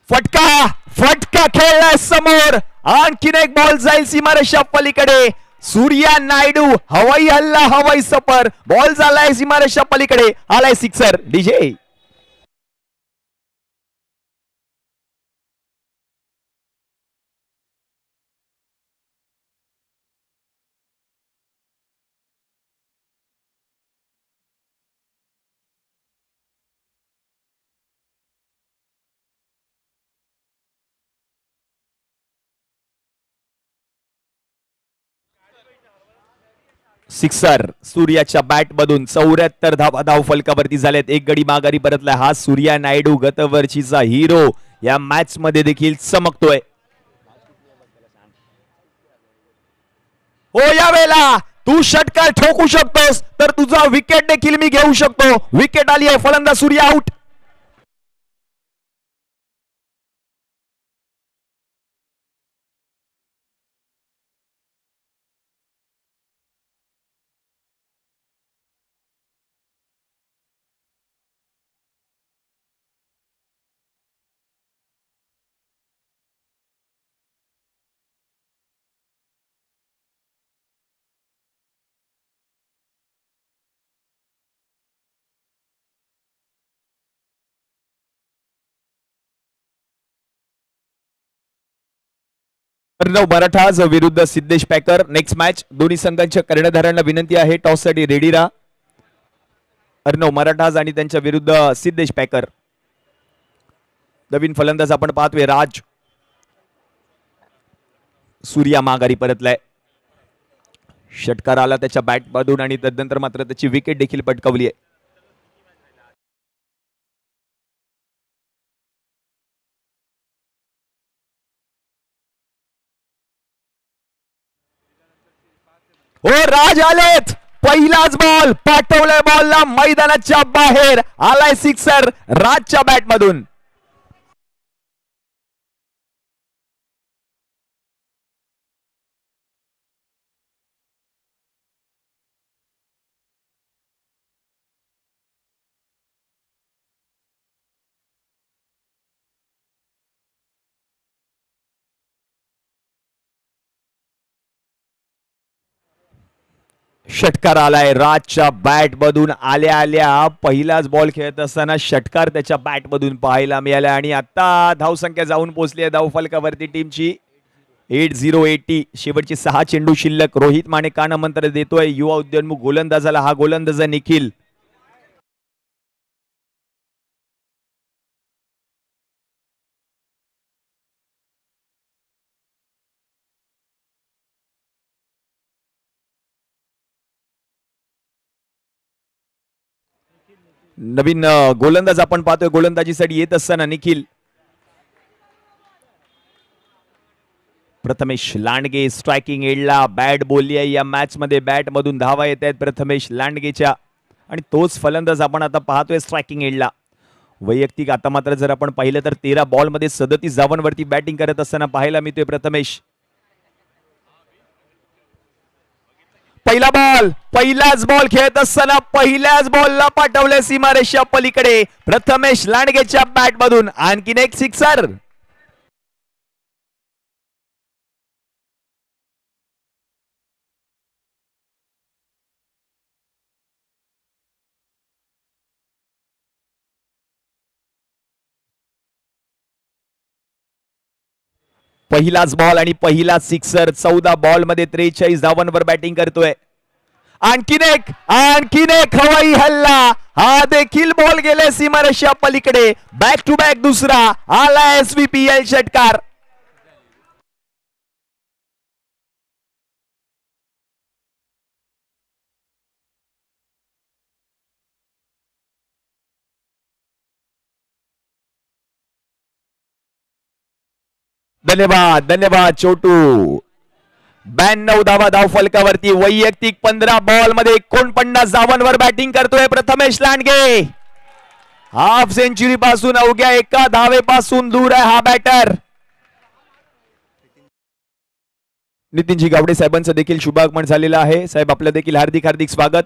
फटका खेळलाय समोर आणखीन एक बॉल जाईल सीमारेषा पलीकडे सूर्या नायडू हवाई हल्ला हवाई सफर बॉल झालाय सीमारेषा पलीकडे आलाय सिक्सर डीजे सिक्सर सूर्याच्या बॅट मधून 74 धावा धाव फलकावरती झाल्यात एक गडी माघारी परतला हा सूर्या नायडू गतवर्षीचा हिरो या मॅच मध्ये देखील चमकतोय हो यावेळेला तू षटकार ठोकू शकतोस तर तुझा विकेट देखील मी घेऊ शकतो विकेट आली आहे फलंदाज सूर्या आउट अर्णव मराठा विरुद्ध सिद्धेश पॅकर नेक्स्ट मॅच दोन्ही संघांच्या कर्णधारांना विनंती आहे टॉस साठी रेडी राहा अर्णव मराठाज आणि त्यांच्या विरुद्ध सिद्धेश पॅकर नवीन फलंदाज आपण पाहतोय राज सूर्या माघारी परतलाय षटकार आला त्याच्या बॅट मधून आणि तदनंतर मात्र त्याची विकेट देखील पटकावली आहे हो राज आलेत पहिलाच बॉल पाठवलाय बॉलला मैदानाच्या बाहेर आलाय सिक्सर राजच्या बॅट मधून षटकार आलाय राजच्या बॅट मधून आल्या आल्या पहिलाच बॉल खेळत असताना षटकार त्याच्या बॅट मधून पाहायला मिळाला आणि आता धावसंख्या जाऊन पोहोचली आहे धाव फलकावरती टीमची 80 शेवटची 6 चेंडू शिल्लक रोहित माने कानमंत्र देतोय युवा उद्योन्मुख गोलंदाजाला हा गोलंदाज निखिल नवीन गोलंदाज आपण पाहतोय गोलंदाजीसाठी येत असताना निखिल. प्रथमेश लांडगे स्ट्रायकिंग एडला बॅट बोलली आहे या मॅच मध्ये. बॅट मधून धावा येत आहेत प्रथमेश लांडगेच्या आणि तोच फलंदाज आपण आता पाहतोय स्ट्रायकिंग एडला. वैयक्तिक आता मात्र जर आपण पाहिलं तर 13 बॉल मध्ये 37 धावांवरती बॅटिंग करत असताना पाहायला मिळतोय प्रथमेश. पहिला बॉल पहिलाच बॉल खेळत असताना पहिल्याच बॉलला पाठवले सीमारेषा पलीकडे प्रथमेश लांडगेच्या बॅट मधून आणखीन एक सिक्सर. पहिलाच बॉल आणि पहिला सिक्सर. 14 बॉल मध्ये 43 धावांवर बॅटिंग करतोय. आणखीन एक हवाई हल्ला. हा देखील बॉल गेले सीमारेषा पलीकडे. बॅक टू बॅक दुसरा आला SVPL षटकार. धन्यवाद छोटू. 92 धावा धाव फलकावरती. वैयक्तिक 15 बॉल मध्ये 49 धावांवर बॅटिंग करतोय प्रथमेश लांडगे. हाफ सेंचुरी पासून अवघ्या एका धावेपासून दूर आहे हा बॅटर. नितीनजी गावडे साहेबांचं देखील शुभागमन झालेलं आहे. साहेब आपलं देखील हार्दिक स्वागत.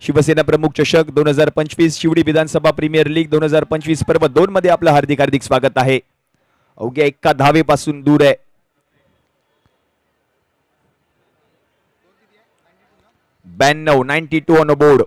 शिवसेना प्रमुख चषक 2025 शिवडी विधानसभा प्रीमियर लीग 2025 पर्व 2 मध्ये आपलं हार्दिक स्वागत आहे. अवघ्या एका धावेपासून दूर आहे. ब्याण्णव 92 ऑन बोर्ड.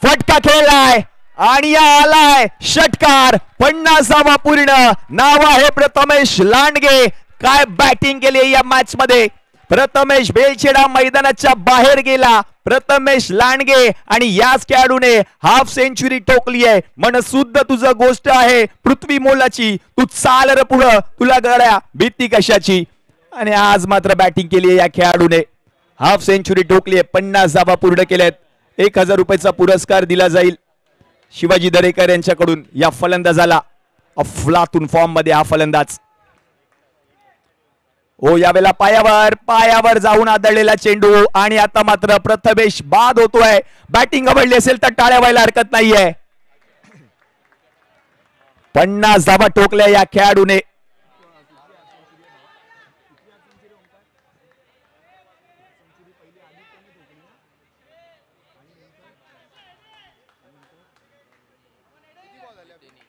फटका खेळलाय आणि आलाय षटकार. 50 धावा पूर्ण. नाव आहे प्रथमेश लांडगे. काय बॅटिंग केली या मॅच मध्ये. प्रथमेश बेलछेडा मैदानाच्या बाहेर गेला. प्रथमेश लांडगे आणि याच खेळाडूने हाफ सेंचुरी ठोकली आहे. मनसुद्ध तुझं गोष्ट आहे पृथ्वी मोलाची. तू चाल र पुढं तुला गड्या भीती कशाची. आणि आज मात्र बॅटिंग केली आहे या खेळाडूने. हाफ सेंचुरी ठोकली आहे. 50 धावा पूर्ण केल्यात. 1000 रुपयाचा पुरस्कार दिला जाईल शिवाजी दरेकर यांच्याकडून या फलंदाजाला. अफलातून फॉर्म मध्ये हा फलंदाज. ओ यावेळेला पायावर जाऊन आदळलेला चेंडू आणि आता मात्र प्रथमेश बाद होतोय. बॅटिंग आवडली असेल तर टाळ्या व्हायला हरकत नाहीये. 50 धावा ठोकल्या या खेळाडूने.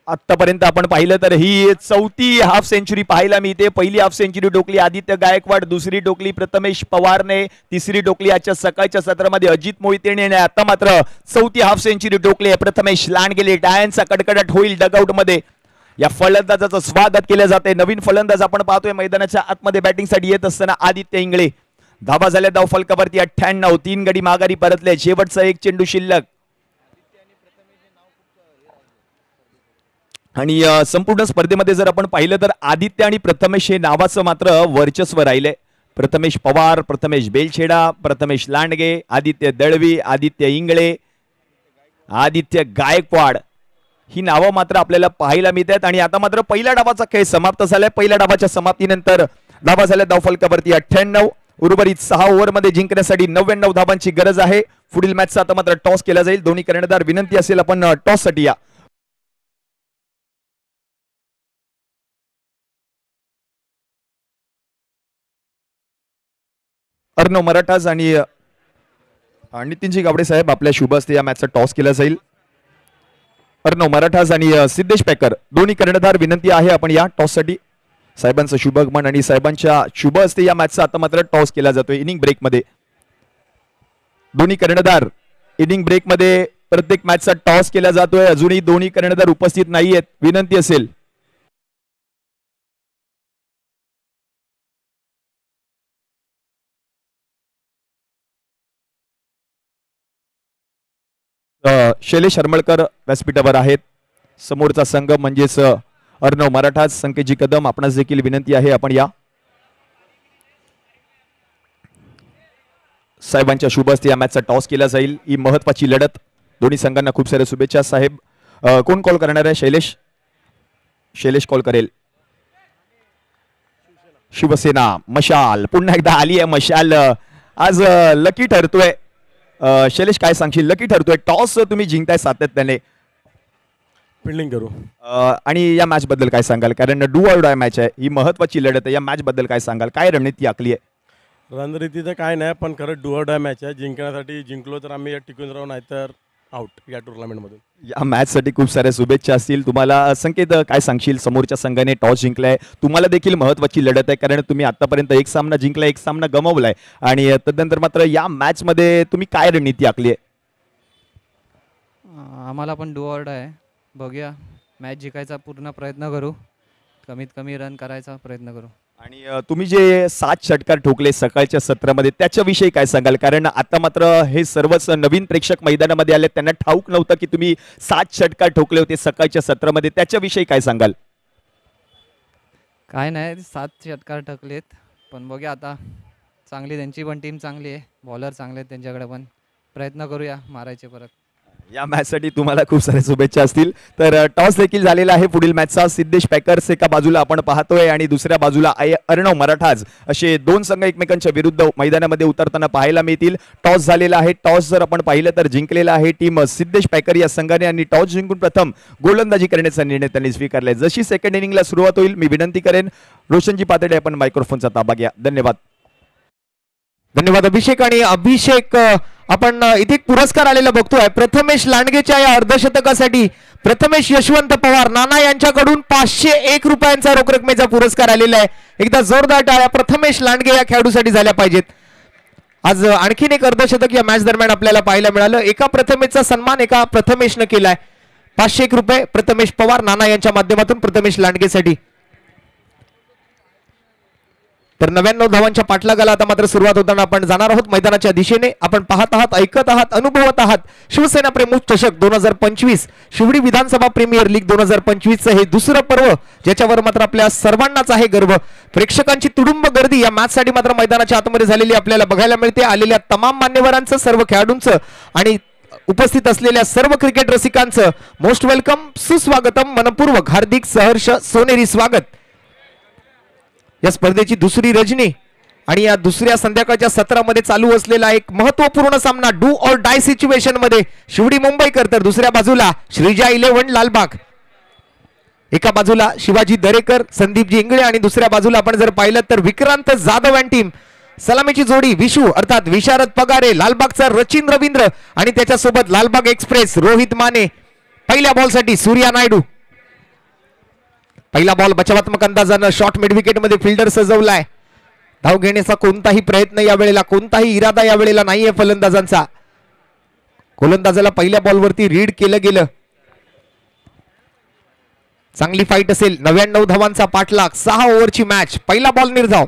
आतापर्यंत आपण पाहिलं तर ही 4थी हाफ सेंचुरी पाहायला मिळते. पहिली हाफ सेंचुरी ठोकली आदित्य गायकवाड. दुसरी ठोकली प्रथमेश पवारने. तिसरी ठोकली आजच्या सकाळच्या सत्रामध्ये अजित मोहितेने. आता मात्र 4थी हाफ सेंचुरी ठोकली आहे प्रथमेश लांडगे. टाळ्यांचा कडकडाट होईल डगआउट मध्ये. या फलंदाजाचं स्वागत केलं जाते. नवीन फलंदाज आपण पाहतोय मैदानाच्या आतमध्ये बॅटिंगसाठी येत असताना आदित्य इंगळे. धावा झाल्या धाव फलकावरती 98. 3 गडी माघारी परतले. शेवटचा एक चेंडू शिल्लक. आणि संपूर्ण स्पर्धेमध्ये जर आपण पाहिलं तर आदित्य आणि प्रथमेश हे नावाचं मात्र वर्चस्व राहिले. प्रथमेश पवार, प्रथमेश बेलछेडा, प्रथमेश लांडगे, आदित्य दळवी, आदित्य इंगळे, आदित्य गायकवाड ही नावं मात्र आपल्याला पाहायला मिळतात. आणि आता मात्र पहिल्या डावाचा खेळ समाप्त झालाय. पहिल्या डावाच्या समाप्तीनंतर धावा झाल्या धाव फलकावरती 98. उर्वरित 6 ओव्हरमध्ये जिंकण्यासाठी 99 धावांची गरज आहे. पुढील मॅचचा आता मात्र टॉस केला जाईल. दोन्ही कर्णधार विनंती असेल आपण टॉस साठी या. अर्णव मराठाज आणि नितीनजी गावडे साहेब आपल्या शुभ हस्ते या मॅचचा टॉस केला जाईल. अर्णव मराठाज आणि सिद्धेश पेकर दोन्ही कर्णधार विनंती आहे आपण या टॉस साठी. साहेबांचं शुभगमन आणि साहेबांच्या शुभ हस्ते या मॅचचा आता मात्र टॉस केला जातोय. इनिंग ब्रेक मध्ये दोन्ही कर्णधार इनिंग ब्रेक मध्ये प्रत्येक मॅचचा टॉस केला जातोय. अजूनही दोन्ही कर्णधार उपस्थित नाहीयेत. विनंती असेल शैलेश हरमळकर व्यासपीठावर आहेत. समोरचा संघ म्हणजेच अर्णव मराठाज, संकेतजी कदम आपणास देखील विनंती आहे आपण या. साहेबांच्या शुभ हस्ते या मॅचचा टॉस केला जाईल. ही महत्वाची लढत. दोन्ही संघांना खूप साऱ्या शुभेच्छा. साहेब कोण कॉल करणार आहे? शैलेश कॉल करेल. शिवसेना मशाल पुन्हा एकदा आली आहे. मशाल आज लकी ठरतोय. शैलेश काय सांगशील? लकी ठरतोय. टॉस तुम्ही जिंकताय सातत्याने.
फिल्डिंग करू.
आणि या मॅच बद्दल काय सांगाल? कारण डू ऑर डाय मॅच आहे. ही महत्वाची लढत आहे. या मॅच बद्दल काय सांगाल? काय रणनीती आखली आहे?
रणनीतीचं काय नाही, पण खरं डू ऑर डाय मॅच आहे. जिंकण्यासाठी जिंकलो तर आम्ही टिकून राहू, नाहीतर आउट या टुर्नामेंटमधून.
या मॅचसाठी खूप साऱ्या शुभेच्छा असतील तुम्हाला. संकेत काय सांगशील? समोरच्या संघाने टॉस जिंकलाय. तुम्हाला देखील महत्वाची लढत आहे, कारण तुम्ही आतापर्यंत एक सामना जिंकलाय, एक सामना गमावलाय. आणि तदनंतर मात्र या मॅच मध्ये तुम्ही काय रणनीती आखली आहे?
आम्हाला पण डू ऑर डाय आहे. बघूया, मॅच जिंकायचा पूर्ण प्रयत्न करू, कमीत कमी रन करायचा प्रयत्न करू.
आणि तुम्ही जे 7 षटकार ठोकले सकाळच्या सत्रामध्ये त्याच्याविषयी काय सांगाल? कारण आता मात्र हे सर्वच नवीन प्रेक्षक मैदानामध्ये आले, त्यांना ठाऊक नव्हतं की तुम्ही 7 षटकार ठोकले होते सकाळच्या सत्रामध्ये. त्याच्याविषयी काय सांगाल?
काय नाही, 7 षटकार ठकलेत, पण बघूया आता. चांगली त्यांची पण टीम चांगली आहे, बॉलर चांगले आहेत त्यांच्याकडे, पण प्रयत्न करूया मारायचे परत.
या मॅचसाठी तुम्हाला खूप साऱ्या शुभेच्छा असतील. तर टॉस देखील झालेला आहे पुढील मॅचचा. सिद्धेश पॅकर्स एका बाजूला आपण पाहतोय आणि दुसऱ्या बाजूला अर्णव मराठाज, असे दोन संघ एकमेकांच्या विरुद्ध मैदानामध्ये उतरताना पाहायला मिळतील. टॉस झालेला आहे. टॉस जर आपण पाहिलं तर जिंकलेला आहे टीम सिद्धेश पॅकर या संघाने, आणि टॉस जिंकून प्रथम गोलंदाजी करण्याचा निर्णय त्यांनी स्वीकारलाय. जशी सेकंड इनिंगला सुरुवात होईल मी विनंती करेन रोशनजी पातळे आपण मायक्रोफोनचा ताबा घ्या. धन्यवाद.
धन्यवाद अभिषेक. आणि अभिषेक, आपण इथे एक पुरस्कार आलेला बघतोय प्रथमेश लांडगेच्या या अर्धशतकासाठी. प्रथमेश यशवंत पवार नाना यांच्याकडून 501 रुपयांचा रोख रकमेचा पुरस्कार आलेला आहे. एकदा जोरदार टाळ्या प्रथमेश लांडगे या खेळाडूसाठी झाल्या पाहिजेत. आज आणखीन एक अर्धशतक या मॅच दरम्यान आपल्याला पाहायला मिळालं. एका प्रथमेशचा सन्मान एका प्रथमेशनं केलाय. 501 रुपये प्रथमेश पवार नाना यांच्या माध्यमातून प्रथमेश लांडगेसाठी. तर 99 धावांच्या पाठलागाला आता मात्र सुरुवात होताना आपण जाणार आहोत मैदानाच्या दिशेने. आपण पाहत आहात, ऐकत आहात, अनुभवत आहात शिवसेना प्रमुख चषक 2025, शिवडी विधानसभा प्रीमियर लीग 2025चं हे दुसरं पर्व, ज्याच्यावर मात्र आपल्या सर्वांनाच आहे गर्व. प्रेक्षकांची तुडुंब गर्दी या मॅच साठी मात्र मैदानाच्या आतमध्ये झालेली आपल्याला बघायला मिळते. आलेल्या तमाम मान्यवरांचं, सर्व खेळाडूंचं आणि उपस्थित असलेल्या सर्व क्रिकेट रसिकांचं मोस्ट वेलकम, सुस्वागतम, मनपूर्वक हार्दिक सहर्ष सोनेरी स्वागत. या स्पर्धेची दुसरी रजनी आणि या दुसऱ्या संध्याकाळच्या सत्रामध्ये चालू असलेला एक महत्वपूर्ण सामना डू ऑर डाय सिच्युएशन मध्ये शिवडी मुंबईकर, तर दुसऱ्या बाजूला श्रीजा 11 लालबाग. एका बाजूला शिवाजी दरेकर, संदीपजी इंगळे, आणि दुसऱ्या बाजूला आपण जर पाहिलं तर विक्रांत जाधव अँड टीम. सलामीची जोडी विशू अर्थात विशारद पगारे, लालबागचा रचिन रवींद्र आणि त्याच्यासोबत लालबाग एक्सप्रेस रोहित माने. पहिल्या बॉलसाठी सूर्या नायडू. पहिला बॉल बचावात्मक अंदाजानं शॉर्ट मिड विकेट मध्ये फिल्डर सजवलाय. धाव घेण्याचा कोणताही प्रयत्न यावेळेला, कोणताही इरादा यावेळेला नाहीये फलंदाजांचा. गोलंदाजाला पहिल्या बॉलवरती रीड केलं गेलं. चांगली फाईट असेल. 99 धावांचा पाठलाग, 6 ओव्हरची मॅच. पहिला बॉल निर्धाव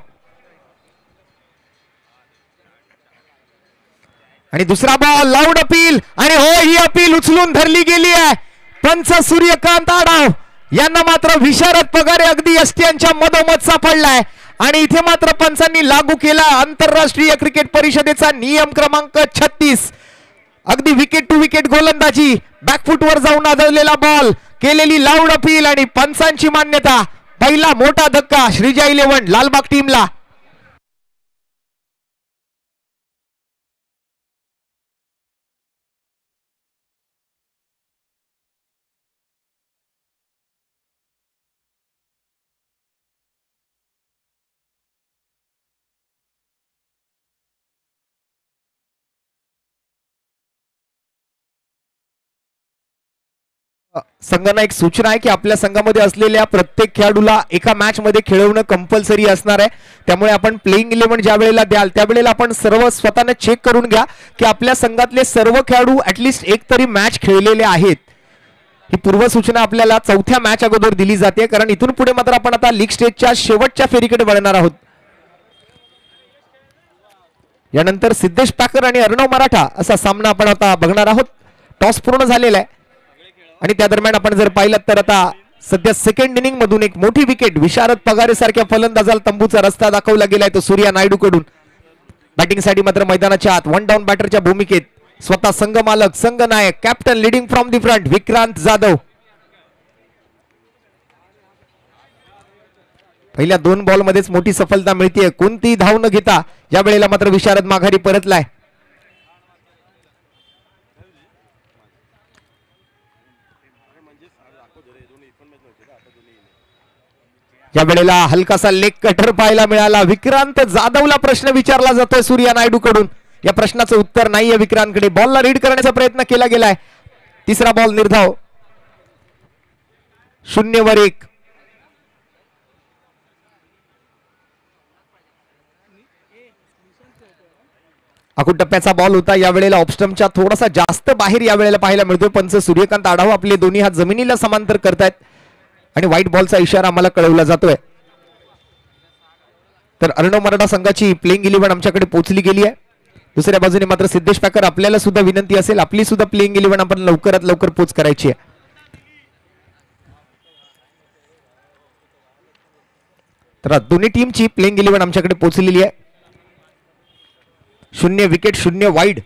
आणि दुसरा बॉल लाऊड अपील, आणि हो, ही अपील उचलून धरली गेली आहे. पंच सूर्यकांत आडाव यांना मात्र विशारद पगारे अगदी यष्ट्यांच्या मधोमध सापडलाय. आणि इथे मात्र पंचांनी लागू केला आंतरराष्ट्रीय क्रिकेट परिषदेचा नियम क्रमांक 36. अगदी विकेट टू विकेट गोलंदाजी, बॅकफुटवर जाऊन आदळलेला बॉल, केलेली लाऊड अपील आणि पंचांची मान्यता. पहिला मोठा धक्का श्रीजा 11 लालबाग टीमला. संघांना एक सूचना आहे की आपल्या संघामध्ये असलेल्या प्रत्येक खेळाडूला एका मॅच मध्ये खेळवणं कंपल्सरी असणार आहे. त्यामुळे आपण प्लेइंग 11 ज्या वेळेला द्याल त्यावेळेला आपण सर्व स्वतःने चेक करून घ्या की आपल्या संघातले सर्व खेळाडू ऍटलिस्ट एक तरी मॅच खेळलेले आहेत. ही पूर्व सूचना आपल्याला चौथ्या मॅच अगोदर दिली जाते, कारण इथून पुढे मात्र आपण आता लीग स्टेजच्या शेवटच्या फेरीकडे वळणार आहोत. यानंतर सिद्धेश पॅकर आणि अर्णव मराठा असा सामना आपण आता बघणार आहोत. टॉस पूर्ण झालेला आहे आणि त्या दरम्यान आपण जर पाहिलं तर आता सध्या सेकंड इनिंग मधून एक मोठी विकेट विशारद पगारे सारख्या फलंदाजाला तंबूचा रस्ता दाखवला गेलाय तो सूर्या नायडू कडून. बॅटिंगसाठी मात्र मैदानाच्या आत वन डाऊन बॅटरच्या भूमिकेत स्वतः संघ मालक, संघ नायक, captain leading from the front Vikrant Jadhav. पहिल्या 2 बॉल मध्येच मोठी सफलता मिळते. कोणती धाव न घेता या वेळेला मात्र विशारद माघारी परतलाय. या वेळेला हलकासा लेग कटर पाहायला मिळाला. विक्रांत जाधवला प्रश्न विचारला जातोय सूर्या नायडू कडून. या प्रश्नाचं उत्तर नाहीये विक्रांतकडे. बॉलला रीड करण्याचा प्रयत्न केला गेलाय. तिसरा बॉल निर्धाव, 0-1. अकुट टप्प्याचा बॉल होता. या वेळेला ऑफस्टम्पच्या थोडासा जास्त बाहेर या वेळेला पाहायला मिळतोय. पंच सूर्यकांत आढाव आपले दोन्ही हात जमिनीला समांतर करतायत आणि व्हाईट बॉलचा इशारा आम्हाला कळवला जातोय. तर अर्णव मराठा संघाची प्लेइंग 11 आमच्याकडे पोहोचली गेली आहे. दुसऱ्या बाजूने मात्र सिद्धेश पॅकर, आपल्याला सुद्धा विनंती असेल, आपली सुद्धा प्लेइंग 11 आपण लवकरात लवकर पोच करायची आहे. तर दोन्ही टीमची प्लेइंग 11 आमच्याकडे पोहोचलेली आहे. 0 विकेट, 0 वाईड,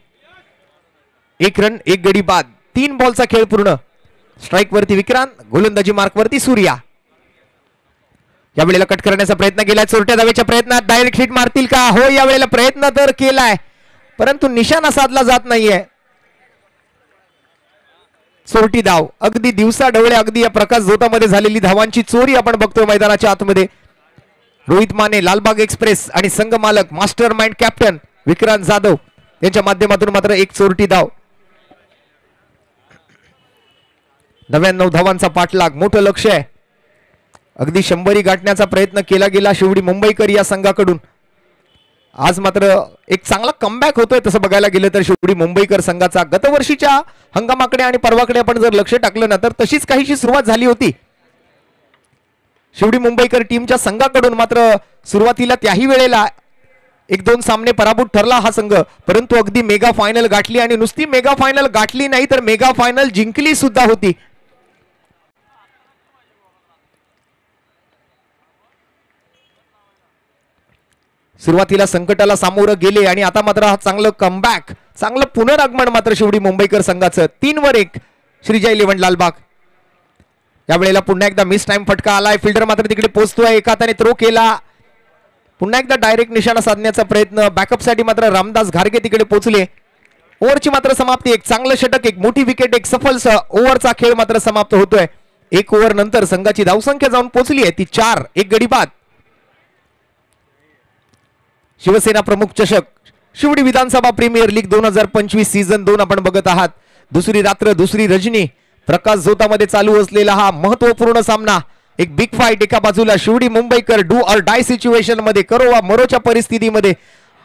1 रन 1 गडी बाद. 3 बॉलचा खेळ पूर्ण. स्ट्राईक वरती विक्रांत, गोलंदाजी मार्क वरती सूर्या. या वेळेला कट करण्याचा प्रयत्न केलाय. चोरट्या धावेच्या प्रयत्नात डायरेक्ट हिट मारतील का? हो, या वेळेला प्रयत्न तर केलाय परंतु निशाणा साधला जात नाहीये. चोरटी धाव, अगदी दिवसा ढवळे, अगदी या प्रकाश झोतामध्ये झालेली धावांची चोरी आपण बघतोय मैदानाच्या आतमध्ये. रोहित माने, लालबाग एक्सप्रेस आणि संघ मालक, master mind, captain Vikrant Jadhav यांच्या माध्यमातून मात्र एक चोरटी धाव. 99 धावांचा पाठलाग, मोठं लक्ष आहे. अगदी 100 गाठण्याचा प्रयत्न केला गेला शिवडी मुंबईकर या संघाकडून. आज मात्र एक चांगला कमबॅक होतोय तसं बघायला गेलं तर शिवडी मुंबईकर संघाचा. गतवर्षीच्या हंगामाकडे आणि परवाकडे आपण जर लक्ष टाकलं ना तर तशीच काहीशी सुरुवात झाली होती शिवडी मुंबईकर टीमच्या संघाकडून. मात्र सुरुवातीला त्याही वेळेला 1-2 सामने पराभूत ठरला हा संघ, परंतु अगदी मेगा फायनल गाठली आणि नुसती मेगा फायनल गाठली नाही तर मेगा फायनल जिंकली सुद्धा होती. सुरुवातीला संकटाला सामोरं गेले आणि आता मात्र हा चांगलं कमबॅक, चांगलं पुनरागमन मात्र शिवडी मुंबईकर संघाचं. 3-1 श्रीजय 11 लालबाग. या वेळेला पुन्हा एकदा मिस टाइम फटका आलाय. फिल्डर मात्र तिकडे पोहोचतोय, एका हाताने थ्रो केला. पुन्हा एकदा डायरेक्ट निशाणा साधण्याचा प्रयत्न. बॅकअप साठी मात्र रामदास घारगे तिकडे पोहोचले. ओव्हरची मात्र समाप्ती. एक चांगलं षटक, एक मोठी विकेट, एक सफल ओव्हरचा खेळ मात्र समाप्त होतोय. 1 ओव्हर नंतर संघाची धावसंख्या जाऊन पोहोचली आहे ती 4, 1 गडी बाद. शिवसेना प्रमुख चषक, शिवडी विधानसभा प्रीमियर लीग 2025 सीझन 2 आपण बघत आहात. दुसरी रात्र, दुसरी रजनी, प्रकाश झोतामध्ये चालू असलेला हा महत्वपूर्ण सामना. एक बिग फाईट, एका बाजूला शिवडी मुंबईकर डू ऑर डाय सिच्युएशन मध्ये, करो वा मरोच्या परिस्थितीमध्ये,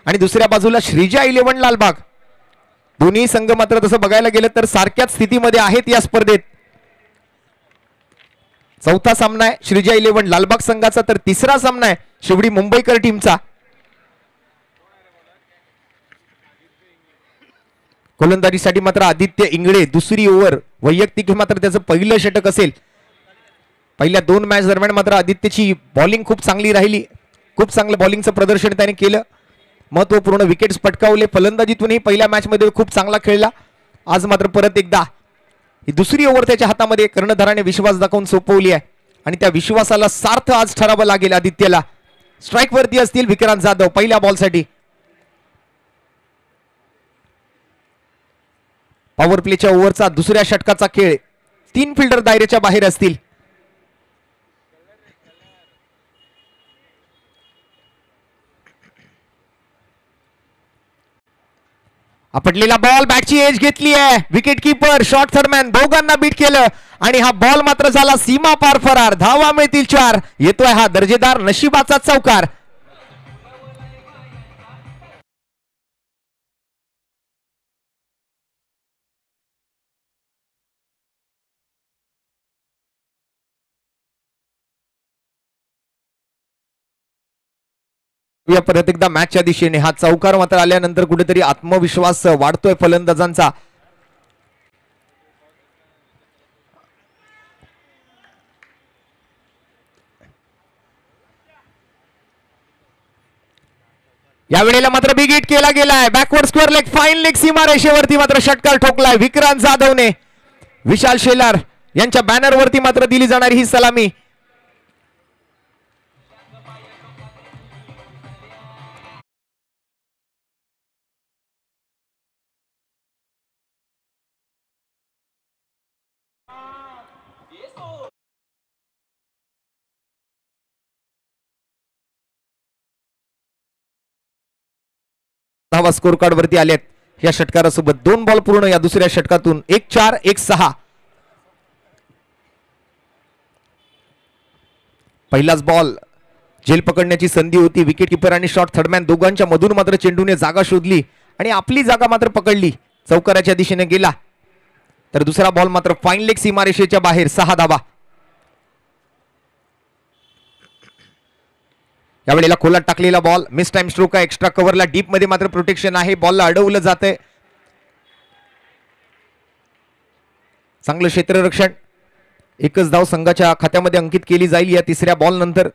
आणि दुसऱ्या बाजूला श्रीजा 11 लालबाग. दोन्ही संघ मात्र तसं बघायला गेलं तर सारख्याच स्थितीमध्ये आहेत या स्पर्धेत. चौथा सामना आहे श्रीजा 11 लालबाग संघाचा, तर तिसरा सामना आहे शिवडी मुंबईकर टीमचा. गोलंदाजीसाठी मात्र आदित्य इंगळे, दुसरी ओव्हर, वैयक्तिक मात्र त्याचं पहिलं षटक असेल. पहिल्या 2 मॅच दरम्यान मात्र आदित्यची बॉलिंग खूप चांगली राहिली. खूप चांगलं बॉलिंगचं प्रदर्शन त्याने केलं. महत्वपूर्ण विकेट्स पटकावले. फलंदाजीतूनही पहिल्या मॅच मध्ये खूप चांगला खेळला. आज मात्र परत एकदा ही दुसरी ओव्हर त्याच्या हातामध्ये कर्णधाराने विश्वास दाखवून सोपवली आहे आणि त्या विश्वासाला सार्थ आज ठरावं लागेल आदित्यला. स्ट्राईक वरती असतील विक्रांत जाधव पहिल्या बॉलसाठी. पॉवर प्लेच्या ओव्हरचा दुसऱ्या षटकाचा खेळ. 3 फिल्डर दायरेच्या बाहेर असतील. आपटलेला बॉल, बॅटची एज घेतली आहे. विकेट कीपर, शॉर्ट थर्डमॅन दोघांना बीट केलं आणि हा बॉल मात्र झाला सीमा पार फरार. धावा मिळतील 4. येतोय हा दर्जेदार नशिबाचा चौकार. या परत एकदा मॅचच्या दिशेने हा चौकार मात्र आल्यानंतर कुठेतरी आत्मविश्वास वाढतोय फलंदाजांचा. यावेळेला मात्र बिग हिट केला गेलाय. Backward square leg, fine leg सीमारेषेवरती मात्र षटकार ठोकलाय विक्रांत जाधवने. विशाल शेलार यांच्या बॅनरवरती मात्र दिली जाणारी ही सलामी. धावा स्कोर कार्ड वरती आलेत या षटकारासोबत. 2 बॉल पूर्ण या दुसऱ्या षटकातून. 1-4 1-6. पहिलाच बॉल झेल पकडण्याची संधी होती. विकेट किपर आणि शॉट थर्डमॅन दोघांच्या मधून मात्र चेंडूने जागा शोधली आणि आपली जागा मात्र पकडली. चौकाराच्या दिशेने गेला तर दुसरा बॉल मात्र फाईन लेग सीमारेषेच्या बाहेर. 6 धावा. यावेळेला खोलात टाकलेला बॉल मिस टाइम स्ट्रोक आहे. एक्स्ट्रा कव्हरला डीप मध्ये मात्र प्रोटेक्शन आहे. बॉलला अडवलं जातंय. चांगलं क्षेत्ररक्षण. एकच धाव संघाच्या खात्यामध्ये अंकित केली जाईल या तिसऱ्या बॉल नंतर.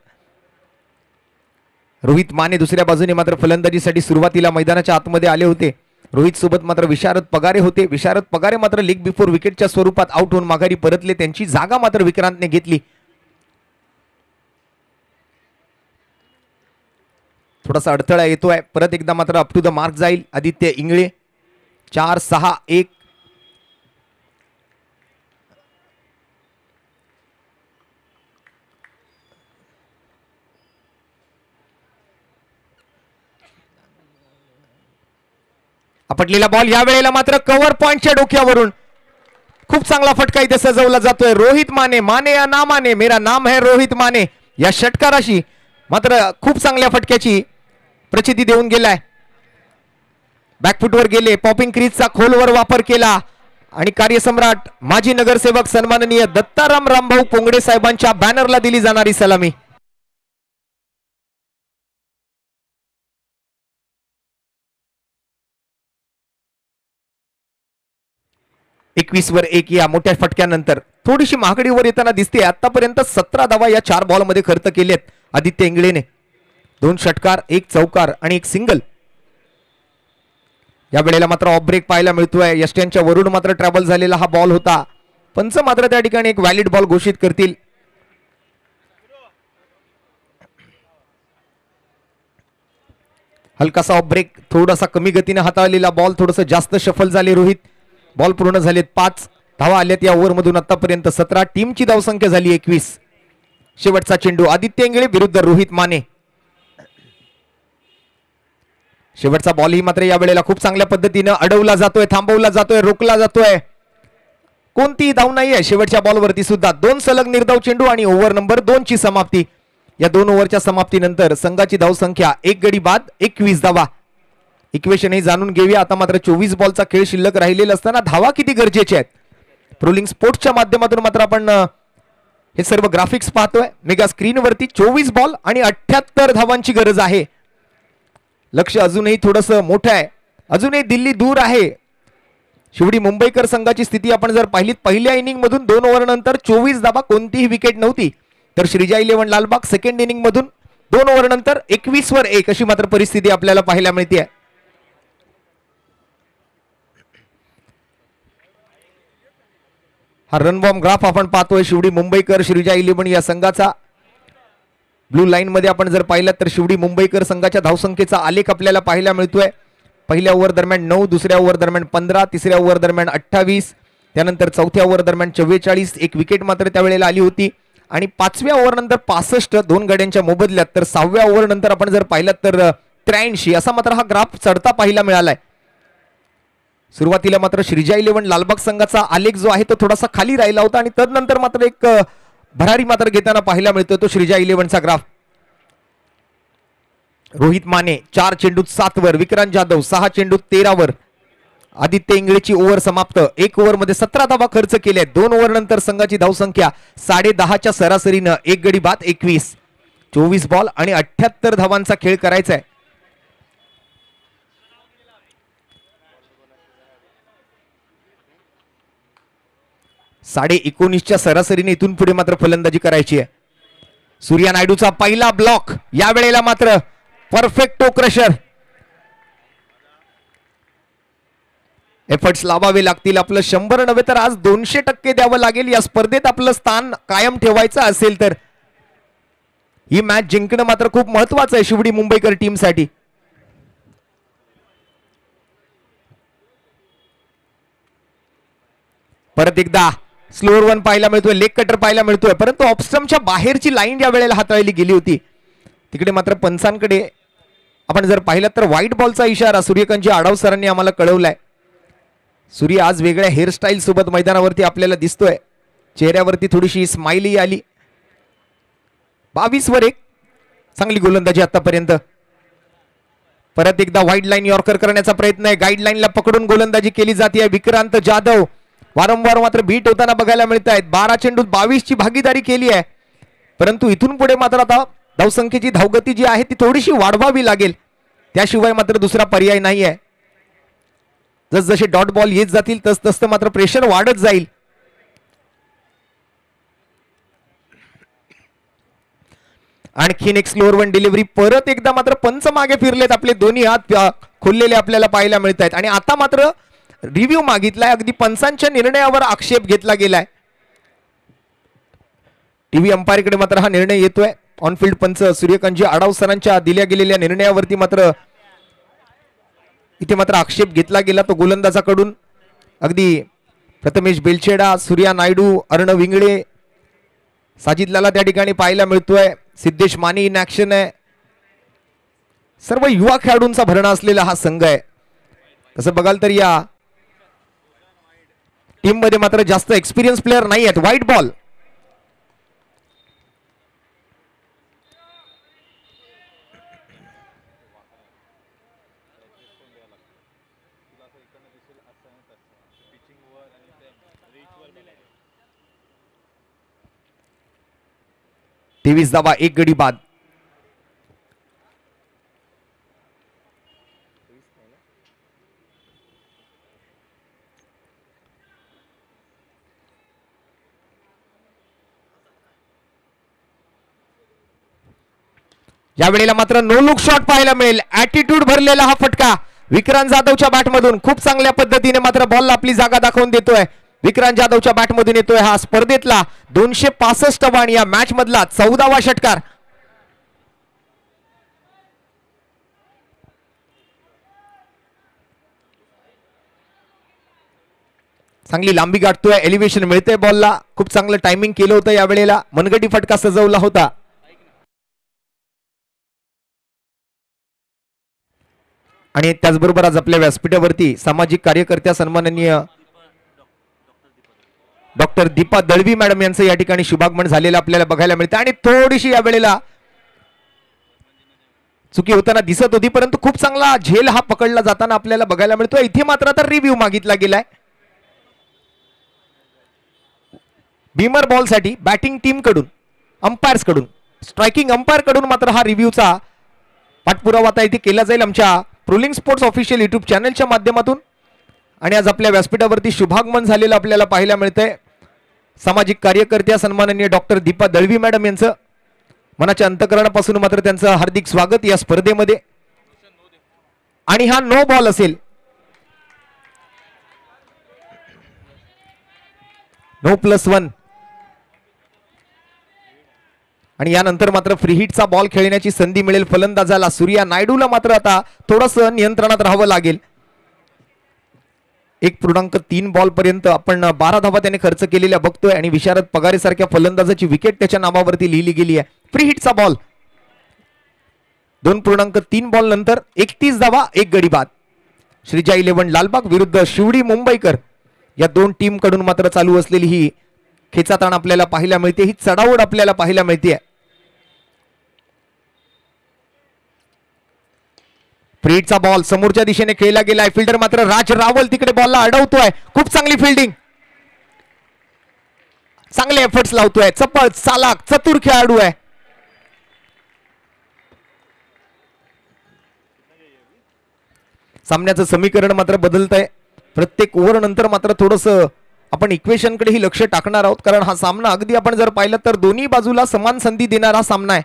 रोहित माने दुसऱ्या बाजूने मात्र फलंदाजीसाठी सुरुवातीला मैदानाच्या आतमध्ये आले होते. रोहित सोबत मात्र विशारद पगारे होते. विशारद पगारे मात्र लीग बिफोर विकेटच्या स्वरूपात आउट होऊन माघारी परतले. त्यांची जागा मात्र विक्रांतने घेतली. थोडासा अडथळा येतोय. परत एकदा मात्र अप टू द मार्क जाईल आदित्य इंगळे. 4-6-1. आपटलेला बॉल यावेळेला मात्र कव्हर पॉइंटच्या डोक्यावरून खूप चांगला फटका इथे सजवला जातोय. रोहित माने, माने या ना माने, मेरा नाम है रोहित माने या षटकाराशी मात्र खूप चांगल्या फटक्याची प्रचिती देऊन गेलाय. बॅकफुटवर गेले. पॉपिंग क्रीजचा खोलवर वापर केला आणि कार्यसम्राट माजी नगरसेवक सन्माननीय दत्ताराम रामभाऊ पोंगडे साहेबांच्या बॅनरला दिली जाणारी सलामी. 21-1 या मोठ्या फटक्यानंतर थोडीशी महागडीवर येताना दिसते. आतापर्यंत 17 धावा या 4 बॉल मध्ये खर्च केलेत आदित्य इंगळेने. 2 षटकार, 1 चौकार आणि 1 सिंगल. या वेळेला मात्र ऑफ ब्रेक पाहायला मिळतोय. यष्ट्यांच्या वरून मात्र ट्रॅव्हल झालेला हा बॉल होता. पंच मात्र त्या ठिकाणी एक व्हॅलिड बॉल घोषित करतील. हलकासा ऑफ ब्रेक, थोडासा कमी गतीने हाताळलेला बॉल, थोडंसं जास्त शफल झाले रोहित. बॉल पूर्ण झालेत. 5 धावा आल्यात या ओव्हर मधून आतापर्यंत. 17. टीमची धावसंख्या झाली 21. शेवटचा चेंडू आदित्य इंगळे विरुद्ध रोहित माने. शेवटचा बॉल ही मात्र या वेळेला खूप चांगल्या पद्धतीने अडवला जातोय, थांबवला जातोय, रोखला जातोय. कोणतीही धाव नाहीये शेवटच्या बॉलवरती सुद्धा. 2 सलग निर्धाव चेंडू आणि ओव्हर नंबर 2 ची समाप्ती. या 2 ओव्हरच्या समाप्तीनंतर संघाची धावसंख्या 1 गडी बाद 21 धावा. इक्वेशन ही जाणून घेऊया. आता मात्र 24 बॉलचा खेळ शिल्लक राहिलेला असताना धावा किती गरजेच्या आहेत. प्रोलिंग स्पोर्ट्सच्या माध्यमातून मात्र आपण हे सर्व ग्राफिक्स पाहतोय. मेगा स्क्रीनवरती 24 बॉल आणि 78 धावांची गरज आहे. लक्ष अजूनही थोडंसं मोठं आहे. अजूनही दिल्ली दूर आहे. शेवटी मुंबईकर संघाची स्थिती आपण जर पाहिलीत, पहिल्या इनिंग मधून 2 ओव्हर नंतर 24 धावा, कोणतीही विकेट नव्हती. तर श्रीजा 11 लालबाग सेकंड इनिंग मधून 2 ओव्हर नंतर 21-1 अशी मात्र परिस्थिती आपल्याला पाहायला मिळते. हा रन बॉम्ब ग्राफ आपण पाहतोय. शिवडी मुंबईकर श्रीजा 11 या संघाचा. ब्लू लाईन मध्ये आपण जर पाहिलं तर शिवडी मुंबईकर संघाच्या धावसंख्येचा आलेख आपल्याला पाहायला मिळतोय. पहिल्या ओव्हर दरम्यान 9, दुसऱ्या ओव्हर दरम्यान 15, तिसऱ्या ओव्हर दरम्यान 28, त्यानंतर चौथ्या ओव्हर दरम्यान 44, 1 विकेट मात्र त्यावेळेला आली होती. आणि 5व्या ओव्हर नंतर 65, 2 गड्यांच्या मोबदल्यात. तर 6व्या ओव्हर नंतर आपण जर पाहिलं तर 83 असा मात्र हा ग्राफ चढता पाहायला मिळालाय. सुरुवातीला मात्र श्रीजा 11 लालबाग संघाचा आलेख जो आहे तो थोडासा खाली राहिला होता आणि तदनंतर मात्र एक भरारी मात्र घेताना पाहायला मिळतो तो श्रीजा 11चा ग्राफ. रोहित माने 4 चेंडूत 7 वर, विक्रांत जाधव 6 चेंडूत 13 वर. आदित्य इंगळेची ओव्हर समाप्त. 1 ओव्हर मध्ये 17 धावा खर्च केल्या. 2 ओव्हर नंतर संघाची धावसंख्या 10.5च्या सरासरीनं 1 गडी बाद 21. 24 बॉल आणि 78 धावांचा खेळ करायचा आहे. साडे 19च्या सरासरीने इथून पुढे मात्र फलंदाजी करायची आहे. सूर्या नायडूचा पहिला ब्लॉक. या वेळेला मात्र परफेक्ट टो क्रशर एफर्ट्स लावावे लागतील. आपलं 100 नव्हे तर आज 200% द्यावं लागेल या स्पर्धेत आपलं स्थान कायम ठेवायचं असेल तर. ही मॅच जिंकणं मात्र खूप महत्वाचं आहे शिवडी मुंबईकर टीमसाठी. परत एकदा स्लोअर वन पाहायला मिळतोय, लेग कटर पाहायला मिळतोय, परंतु ऑफस्टमच्या बाहेरची लाईन या वेळेला हाताळली गेली होती. तिकडे मात्र पंचांकडे आपण जर पाहिलं तर व्हाईट बॉलचा इशारा सूर्यकांतजी आढाव सरांनी आम्हाला कळवलाय. सूर्य आज वेगळ्या हेअरस्टाईल सोबत मैदानावरती आपल्याला दिसतोय. चेहऱ्यावरती थोडीशी स्माइली आली. 22 वर 1 चांगली गोलंदाजी आतापर्यंत. परत एकदा व्हाईट लाईन यॉर्कर करण्याचा प्रयत्न आहे. गाईडलाईनला पकडून गोलंदाजी केली जाते. विक्रांत जाधव वारंवार मात्र बीट होताना बघायला मिळत आहेत. 12 चेंडूत 22 ची भागीदारी केली आहे, परंतु इथून पुढे मात्र आता धावसंख्येची धावगती जी आहे ती थोडीशी वाढवावी लागेल. त्याशिवाय मात्र दुसरा पर्याय नाही आहे. जसजसे डॉट बॉल येत जातील तस मात्र प्रेशर वाढत जाईल. आणखीन एक स्लोअर वन डिलिव्हरी. परत एकदा मात्र पंच मागे फिरलेत. आपले दोन्ही हात खोललेले आपल्याला पाहायला मिळत आहेत. आणि आता मात्र रिव्ह्यू मागितलाय. अगदी पंचांच्या निर्णयावर आक्षेप घेतला गेलाय. टीव्ही अंपायरकडे मात्र हा निर्णय येतोय. ऑनफिल्ड पंच सूर्यकांतजी आढाव सरांच्या दिल्या गेलेल्या निर्णयावरती मात्र इथे मात्र आक्षेप घेतला गेला तो गोलंदाजाकडून. अगदी प्रथमेश बेलछेडा, सूर्या नायडू, अर्णव इंगळे, साजिद लाला त्या ठिकाणी पाहायला मिळतोय. सिद्धेश माने इन ऍक्शन आहे. सर्व युवा खेळाडूंचा भरणा असलेला हा संघ आहे. तसं बघाल तर या टीम मध्ये मात्र जास्त एक्सपिरियन्स प्लेअर नाही आहेत. White ball. तेवीस धावा 1 गडी बाद. या वेळेला मात्र नो लुक शॉट पाहायला मिळेल. ऍटिट्यूड भरलेला हा फटका विक्रांत जाधवच्या बॅटमधून खूप चांगल्या पद्धतीने मात्र बॉलला आपली जागा दाखवून देतोय. विक्रांत जाधवच्या बॅटमधून येतोय हा स्पर्धेतला 265 आणि या मॅच मधला 14वा षटकार. चांगली लांबी गाठतोय. एलिव्हेशन मिळतंय बॉलला. खूप चांगलं टायमिंग केलं होतं या वेळेला. मनगटी फटका सजवला होता. आणि त्याचबरोबर आज आपल्या व्यासपीठावरती सामाजिक कार्यकर्त्या सन्माननीय डॉक्टर दीपा दळवी मॅडम यांचं या ठिकाणी शुभागमन झालेलं आपल्याला बघायला मिळतं. आणि थोडीशी या वेळेला चुकी होताना दिसत होती, परंतु खूप चांगला झेल हा पकडला जाताना आपल्याला बघायला मिळतो. इथे मात्र आता रिव्ह्यू मागितला गेलाय. बीमर बॉल साठी बॅटिंग टीम कडून, अंपायर्स कडून, स्ट्रायकिंग अंपायर कडून मात्र हा रिव्ह्यूचा पाठपुरावा आता इथे केला जाईल आमच्या प्रोलिंग स्पोर्ट्स ऑफिशियल युट्यूब चॅनलच्या माध्यमातून. आणि आज आपल्या व्यासपीठावरती शुभागमन झालेलं आपल्याला पाहायला मिळतंय. सामाजिक कार्यकर्त्या सन्माननीय डॉक्टर दीपा दळवी मॅडम यांचं मनाच्या अंतकरणापासून मात्र त्यांचं हार्दिक स्वागत या स्पर्धेमध्ये. आणि हा नो बॉल असेल. नो +1. आणि यानंतर मात्र फ्री हिटचा बॉल खेळण्याची संधी मिळेल फलंदाजाला. सूर्या नायडूला मात्र आता थोडंसं नियंत्रणात राहावं लागेल. 1.3 बॉल पर्यंत आपण 12 धावा त्याने खर्च केलेल्या बघतोय. आणि विशारद पगारे सारख्या फलंदाजाची विकेट त्याच्या नावावरती लिहिली गेली आहे. फ्री हिटचा बॉल. 2.3 बॉल नंतर 31 धावा 1 गडी बाद. श्रीजा 11 लालबाग विरुद्ध शिवडी मुंबईकर या दोन टीम कडून मात्र चालू असलेली ही खेचाताण आपल्याला पाहायला मिळते. ही चढाओढ आपल्याला पाहायला मिळते. फ्रीडचा बॉल समोरच्या दिशेने खेळला गेलाय. फिल्डर मात्र राज रावल तिकडे बॉलला अडवतोय. खूप चांगली फिल्डिंग. चांगले एफर्ट्स लावतोय. चपळ, चालाक, चतुर खेळाडू आहे. सामन्याचं समीकरण मात्र बदलत आहे. प्रत्येक ओव्हर नंतर मात्र थोडस आपण इक्वेशन कडेही लक्ष टाकणार आहोत, कारण हा सामना अगदी आपण जर पाहिलं तर दोन्ही बाजूला समान संधी देणारा सामना आहे.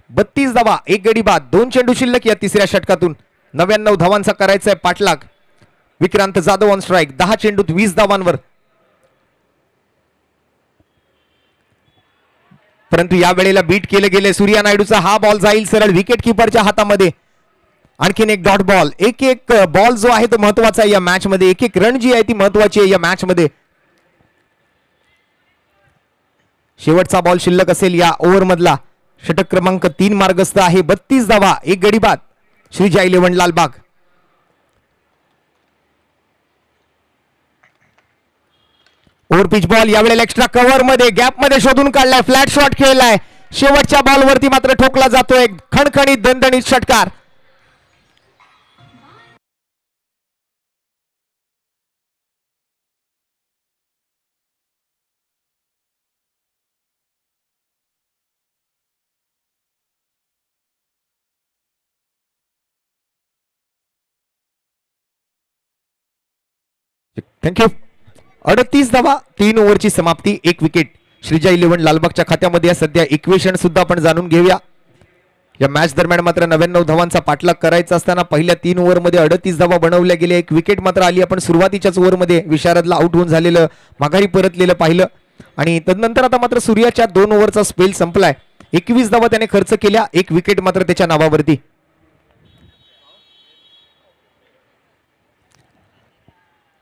32 धावा 1 गडी बाद. 2 चेंडू शिल्लक या तिसऱ्या षटकातून. 99 धावांचा करायचा आहे पाठलाग. Vikrant Jadhav on strike. 10 चेंडूत 20 धावांवर. परंतु या वेळेला बीट केले गेले. सूर्या नायडूचा हा बॉल जाईल सरळ विकेट किपरच्या हातामध्ये. आणखीन एक डॉट बॉल. एक एक बॉल जो आहे तो महत्वाचा आहे या मॅच मध्ये. एक एक रन जी आहे ती महत्वाची आहे या मॅच मध्ये. शेवटचा बॉल शिल्लक असेल या ओव्हर मधला. षटक क्रमांक 3 मार्गस्थ आहे. 32 धावा, 1 गडी बाद. Shrija 11 Lalbaug. Over pitch ball यावेळेला एक्स्ट्रा कव्हर मध्ये गॅप मध्ये शोधून काढलाय. फ्लॅट शॉट खेळलाय. शेवटच्या बॉलवरती मात्र ठोकला जातोय खणखणीत दणदणीत षटकार. थँक्यू. 38 धावा, 3 ओव्हरची समाप्ती, 1 विकेट. श्रीजा 11 लालबागच्या खात्यामध्ये सध्या इक्वेशन सुद्धा आपण जाणून घेऊया. या मॅच दरम्यान मात्र 99 धावांचा पाठलाग करायचा असताना पहिल्या 3 ओव्हरमध्ये 38 धावा बनवल्या गेल्या. 1 विकेट मात्र आली. आपण सुरुवातीच्याच ओव्हरमध्ये विशारदला आउट होऊन झालेलं माघारी परतलेलं पाहिलं. आणि तदनंतर आता मात्र सूर्याच्या 2 ओव्हरचा स्पेल संपलाय. 21 धावा त्याने खर्च केल्या. 1 विकेट मात्र त्याच्या नावावरती.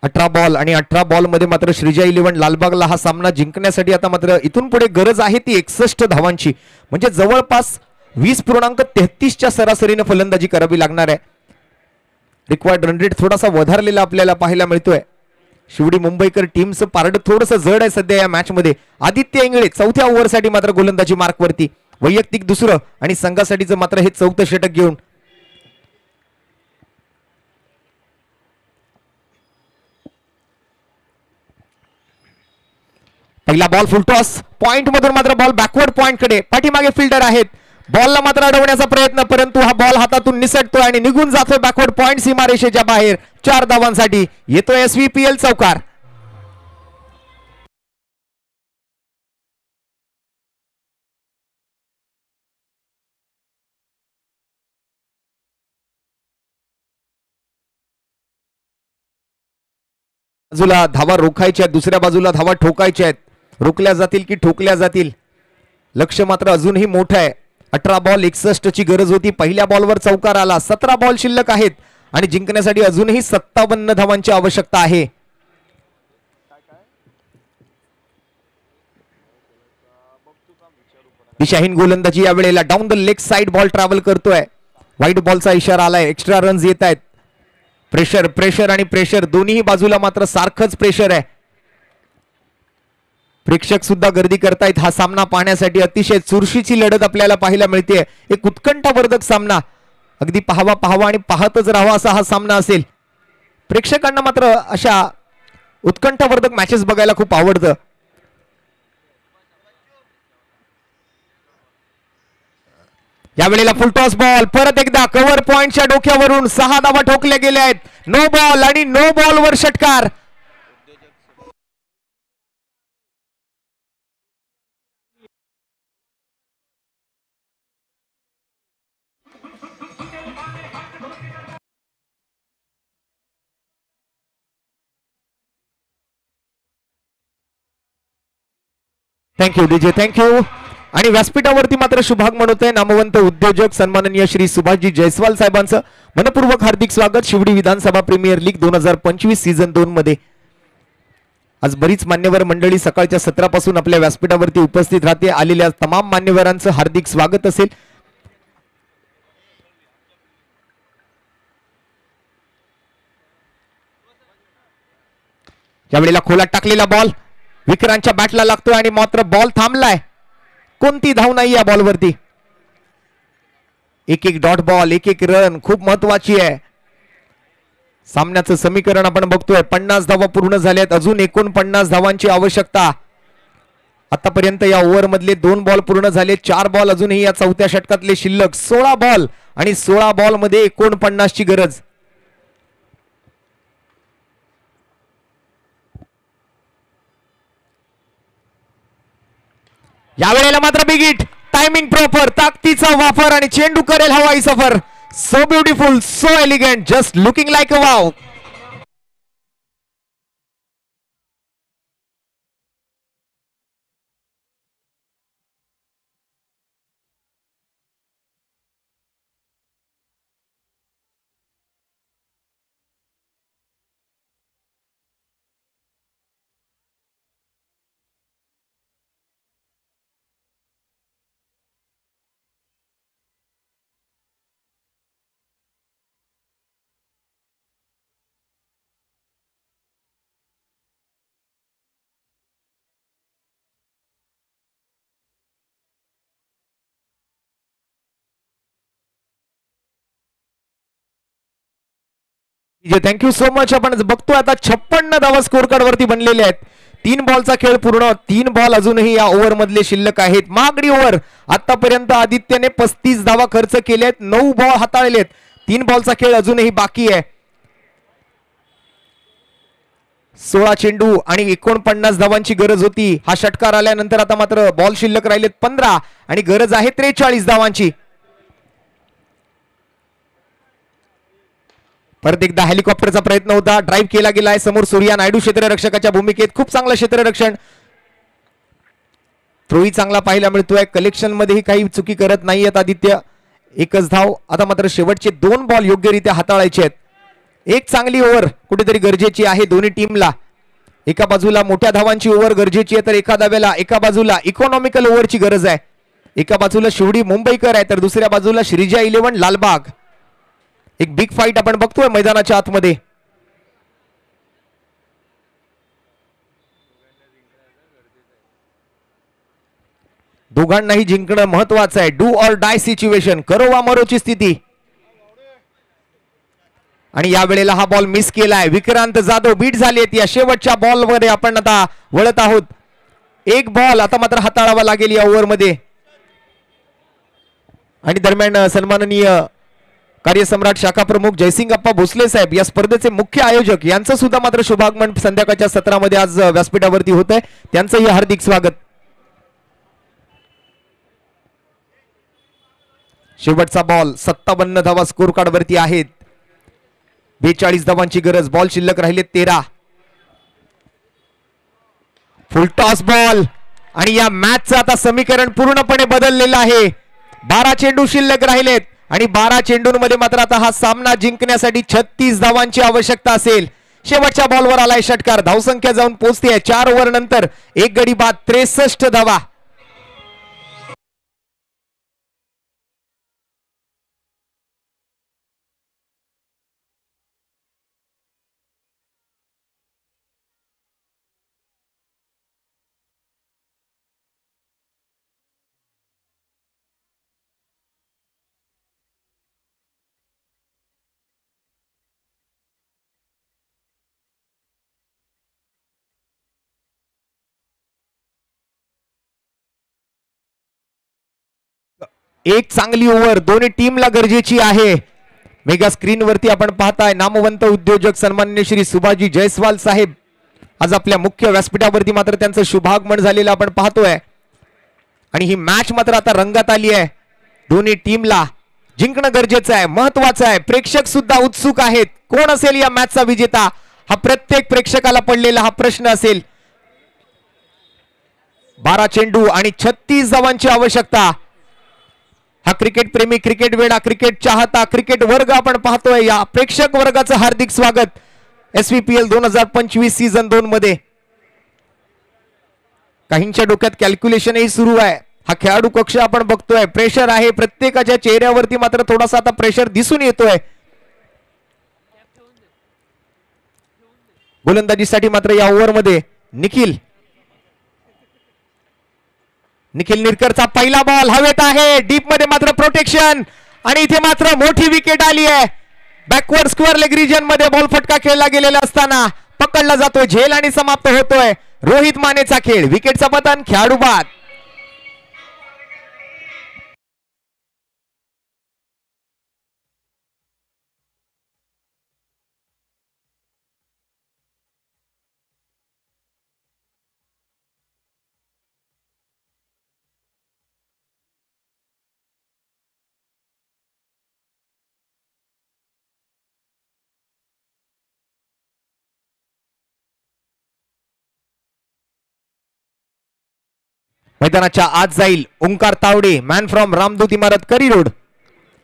18 बॉल आणि 18 बॉल मध्ये मात्र श्रीजा 11 लालबागला हा सामना जिंकण्यासाठी आता मात्र इथून पुढे गरज आहे ती 61 धावांची. म्हणजे जवळपास 20.33च्या सरासरीने फलंदाजी करावी लागणार आहे. रिक्वायर्ड रन रेट थोडासा वधारलेला आपल्याला पाहायला मिळतोय. शिवडी मुंबईकर टीमचं पारड थोडंसं जड आहे सध्या या मॅच मध्ये. आदित्य इंगळे 4थ्या ओव्हरसाठी मात्र गोलंदाजी मार्कवरती. वैयक्तिक दुसरं आणि संघासाठीचं मात्र हे 4थं षटक घेऊन. पहिला बॉल फुल टॉस. पॉइंट मधून मात्र बॉल बॅकवर्ड पॉइंट कडे. पाठीमागे फिल्डर आहेत. बॉलला मात्र अडवण्याचा प्रयत्न, परंतु हा बॉल हातातून निसटतोय आणि निघून जातोय बॅकवर्ड पॉइंट सीमारेषेच्या बाहेर. 4 धावांसाठी येतोय SVPL चौकार. बाजूला धावा रोखायच्या, दुसऱ्या बाजूला धावा ठोकायच्या आहेत. रोखल्या जातील की ठोकल्या जातील, लक्ष मात्र अजूनही मोठं आहे. 18 बॉल 61 ची गरज होती. पहिल्या बॉलवर चौकार आला. 17 बॉल शिल्लक आहेत आणि जिंकण्यासाठी अजूनही 57 धावांची आवश्यकता आहे. दिशाहीन गोलंदाजी या वेळेला. Down the leg side ball travel करतोय. व्हाईट बॉलचा इशारा आलाय. एक्स्ट्रा रन्स येत आहेत. प्रेशर प्रेशर आणि प्रेशर दोन्ही बाजूला मात्र सारखंच प्रेशर आहे. प्रेक्षक सुद्धा गर्दी करतायत हा सामना पाहण्यासाठी. अतिशय चुरशीची लढत आपल्याला पाहायला मिळते. एक उत्कंठावर्धक सामना. अगदी पाहावा पाहावा आणि पाहतच राहावा असा हा सामना असेल. प्रेक्षकांना मात्र अशा उत्कंठावर्धक मॅचेस बघायला खूप आवडतं. या वेळेला फुल टॉस बॉल. परत एकदा कव्हर पॉइंटच्या डोक्यावरून 6 धावा ठोकल्या गेल्या आहेत. नो बॉल आणि नो बॉल वर षटकार. Thank you DJ, thank you. आणि व्यासपीठावरती मात्र शुभाग म्हणतोय नामवंत उद्योजक सन्माननीय श्री सुभाषजी जयस्वाल साहेबांचं मनपूर्वक हार्दिक स्वागत शिवडी विधानसभा प्रीमियर लीग 2025 सीझन 2 मध्ये. आज बरीच मान्यवर मंडळी सकाळच्या सत्रापासून आपल्या व्यासपीठावरती उपस्थित राहते. आलेल्या तमाम मान्यवरांचं हार्दिक स्वागत असेल. यावेळेला खोलात टाकलेला बॉल विक्रांतच्या बॅटला लागतोय आणि मात्र बॉल थांबलाय. कोणती धाव नाही या बॉलवरती. एक एक डॉट बॉल, एक एक रन खूप महत्वाची आहे. सामन्याचं समीकरण आपण बघतोय. 50 धावा पूर्ण झाल्यात. अजून 49 धावांची आवश्यकता. आतापर्यंत या ओव्हर मधले 2 बॉल पूर्ण झाले. 4 बॉल अजूनही या 4थ्या षटकातले शिल्लक. 16 बॉल आणि 16 बॉल मध्ये 49 ची गरज. यावेळेला मात्र बिग हिट. टायमिंग प्रॉपर, ताकदीचा वापर आणि चेंडू करेल हवाई सफर. So beautiful, so elegant, just looking like a wow. Thank you so much. आपण बघतोय आता 56 धावा स्कोर कार्ड वरती बनलेले आहेत. 3 बॉलचा खेळ पूर्ण. 3 बॉल अजूनही या ओव्हर मधले शिल्लक आहेत. महागडी ओव्हर. आतापर्यंत आदित्यने 35 धावा खर्च केलेत. 9 बॉल हाताळलेत. 3 बॉलचा खेळ अजूनही बाकी आहे. 16 चेंडू आणि 49 धावांची गरज होती. हा षटकार आल्यानंतर आता मात्र बॉल शिल्लक राहिलेत 15 आणि गरज आहे 43 धावांची. परत एकदा हेलिकॉप्टरचा प्रयत्न होता. ड्राईव्ह केला गेलाय. समोर सूर्या नायडू क्षेत्ररक्षकाच्या भूमिकेत. खूप चांगलं क्षेत्ररक्षण. थ्रोही चांगला पाहायला मिळतोय. कलेक्शन मध्येही काही चुकी करत नाहीयेत आदित्य. एकच धाव. आता मात्र शेवटचे 2 बॉल योग्यरित्या हाताळायचे आहेत. एक चांगली ओव्हर कुठेतरी गरजेची आहे दोन्ही टीमला. एका बाजूला मोठ्या धावांची ओव्हर गरजेची आहे, तर एका बाजूला इकॉनॉमिकल ओव्हरची गरज आहे. एका बाजूला शिवडी मुंबईकर आहे, तर दुसऱ्या बाजूला श्रीजा 11 लालबाग. एक बिग फाईट आपण बघतोय मैदानाच्या आतमध्ये. दोघांनाही जिंकणं महत्वाचं आहे. Do or die situation. करो वा मरोची स्थिती. आणि या वेळेला हा बॉल मिस केलाय. विक्रांत जाधव बीट झालेत. या शेवटच्या बॉल मध्ये आपण आता वळत आहोत. एक बॉल आता मात्र हाताळावा लागेल या ओव्हर मध्ये. आणि दरम्यान सन्माननीय कार्यसम्राट शाखा प्रमुख जयसिंग अप्पा भोसले साहेब, या स्पर्धेचे मुख्य आयोजक, यांचं सुद्धा मात्र शुभागमन संध्याकाळच्या सत्रामध्ये आज व्यासपीठावरती होत आहे. त्यांचंही हार्दिक स्वागत. शेवटचा बॉल. 57 धावा स्कोर कार्ड वरती आहेत. 42 धावांची गरज. बॉल शिल्लक राहिले 13. फुल टॉस बॉल. आणि या मॅचचं आता समीकरण पूर्णपणे बदललेलं आहे. 12 चेंडू शिल्लक राहिलेत आणि 12 चेंडूंमध्ये मात्र आता हा सामना जिंकण्यासाठी 36 धावांची आवश्यकता असेल. शेवटच्या बॉलवर आलाय षटकार. धावसंख्या जाऊन पोहोचते 4 ओव्हर नंतर. एक गडी बाद 63 धावा. एक चांगली ओव्हर दोन्ही टीमला गरजेची आहे. मेगा स्क्रीन वरती आपण पाहताय नामवंत उद्योजक सन्माननीय श्री सुभाजी जयस्वाल साहेब आज आपल्या मुख्य व्यासपीठावरती मात्र त्यांचं शुभागमन झालेलं आपण पाहतोय. आणि ही मॅच मात्र आता रंगात आली आहे. दोन्ही टीमला जिंकणं गरजेचं आहे, महत्वाचं आहे. प्रेक्षक सुद्धा उत्सुक आहेत. कोण असेल या मॅचचा विजेता, हा प्रत्येक प्रेक्षकाला पडलेला हा प्रश्न असेल. 12 चेंडू आणि 36 धावांची आवश्यकता. हा क्रिकेट प्रेमी, क्रिकेट वेडा, क्रिकेट चाहता, क्रिकेट वर्ग आपण पाहतोय. या प्रेक्षक वर्गाचं हार्दिक स्वागत SVPL 2025 सीझन 2 मध्ये. काहींच्या डोक्यात कॅल्क्युलेशनही सुरू आहे. हा खेळाडू कक्ष आपण बघतोय. प्रेशर आहे प्रत्येकाच्या चेहऱ्यावरती, मात्र थोडासा आता प्रेशर दिसून येतोय. गोलंदाजीसाठी मात्र या ओव्हर मध्ये निखिल निरकरचा पहिला बॉल हवेत आहे. डीप मध्ये मात्र प्रोटेक्शन आणि इथे मात्र मोठी विकेट आली आहे. बॅकवर्ड स्क्वेअर लेग रिजन मध्ये बॉल फटका खेळला गेलेला असताना पकडला जातोय झेल आणि समाप्त होतोय. रोहित मानेचा खेळ. विकेटचा पतन, खेळाडू बाद. मैदानाच्या आत जाईल ओंकार तावडे, मॅन फ्रॉम रामदूत इमारत करी रोड.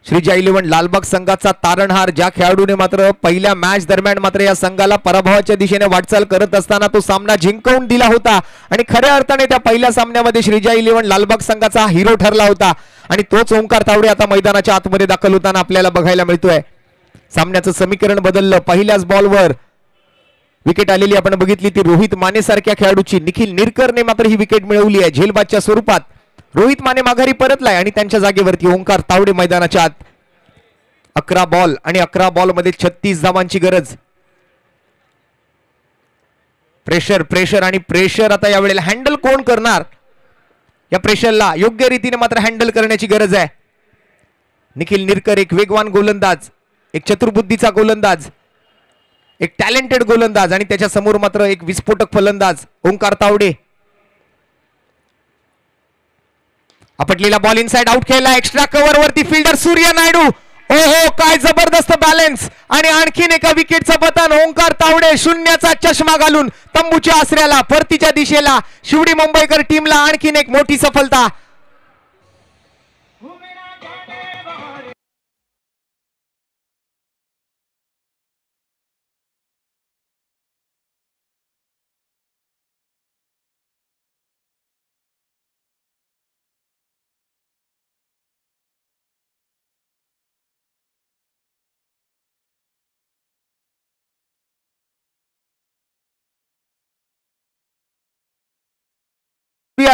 श्रीजा 11 लालबाग संघाचा तारणहार. ज्या खेळाडूने मात्र पहिल्या मॅच दरम्यान मात्र या संघाला पराभवाच्या दिशेने वाटचाल करत असताना तो सामना जिंकवून दिला होता आणि खऱ्या अर्थाने त्या पहिल्या सामन्यामध्ये श्रीजा 11 लालबाग संघाचा हिरो ठरला होता. आणि तोच ओंकार तावडे आता मैदानाच्या आतमध्ये दाखल होताना आपल्याला बघायला मिळतोय. सामन्याचं समीकरण बदललं. पहिल्याच बॉलवर विकेट आलेली आपण बघितली ती रोहित माने सारख्या खेळाडूची. निखिल निरकरने मात्र ही विकेट मिळवली आहे झेलबादच्या स्वरूपात. रोहित माने माघारी परतलाय आणि त्यांच्या जागेवरती ओंकार तावडे मैदानाच्या आत. 11 बॉल आणि 11 बॉल मध्ये 36 धावांची गरज. प्रेशर प्रेशर आणि प्रेशर. आता यावेळेला हँडल कोण करणार या प्रेशरला? योग्य रीतीने मात्र हँडल करण्याची गरज आहे. निखिल निरकर एक वेगवान गोलंदाज, एक चतुर्बुद्धीचा गोलंदाज, एक टॅलेंटेड गोलंदाज आणि त्याच्या समोर मात्र एक विस्फोटक फलंदाज ओंकार तावडे. आपटलेला बॉल इनसाइड आउट खेळला. एक्स्ट्रा कव्हर वरती फिल्डर सूर्य नायडू. ओहो काय जबरदस्त बॅलन्स आणि आणखीन एका विकेटचं पतन. ओंकार तावडे शून्याचा चष्मा घालून तंबूच्या आसऱ्याला परतीच्या दिशेला शिवडी मुंबईकर टीमला आणखीन एक मोठी सफलता.